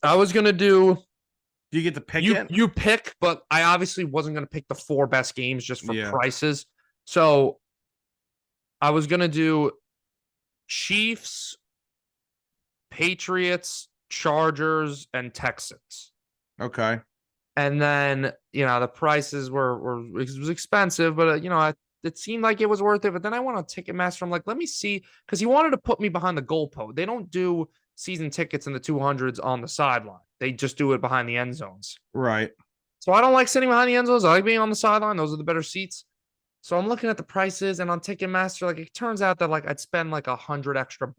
I was gonna do. Do you get to pick it? You pick, but I obviously wasn't gonna pick the 4 best games just for prices. So I was gonna do Chiefs, Patriots, Chargers, and Texans. Okay. And then, the prices it was expensive, but it seemed like it was worth it. But then I went on Ticketmaster. I'm like, let me see, because he wanted to put me behind the goalpost. They don't do season tickets in the 200s on the sideline. They just do it behind the end zones. Right. So I don't like sitting behind the end zones. I like being on the sideline. Those are the better seats. So I'm looking at the prices, and on Ticketmaster, like, it turns out that like I'd spend like $100 extra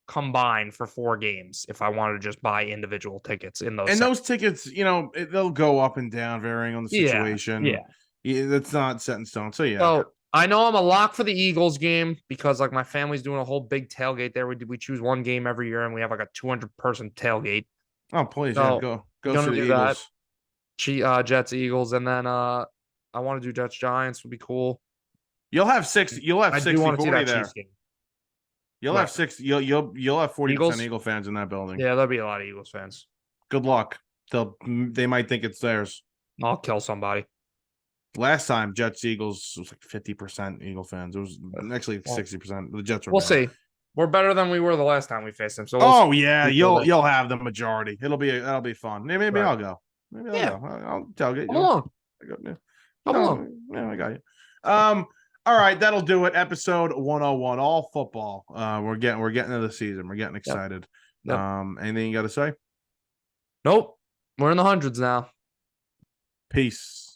combined for 4 games if I wanted to just buy individual tickets in those. And those tickets, they'll go up and down varying on the situation. Yeah, that's not set in stone. So So I know I'm a lock for the Eagles game because like my family's doing a whole big tailgate there. We choose one game every year, and we have like a 200-person tailgate. Oh, please, go to the Eagles. Jets, Eagles, and then I want to do Jets, Giants would be cool. You'll have 60. You'll have 60-40 there. You'll have 60. You'll have 40% Eagle fans in that building. Yeah, there'll be a lot of Eagles fans. Good luck. They might think it's theirs. I'll kill somebody. Last time Jets Eagles was like 50% Eagle fans. It was actually 60%. The Jets were. We'll see. We're better than we were the last time we faced them. So you'll have the majority. That'll be fun. Maybe I'll go. Maybe I'll go. I'll tailgate. Come along. Come along. Yeah, I got you. All right, that'll do it. Episode 101, all football. We're getting to the season. We're getting excited. Yep. Anything you got to say? Nope. We're in the hundreds now. Peace.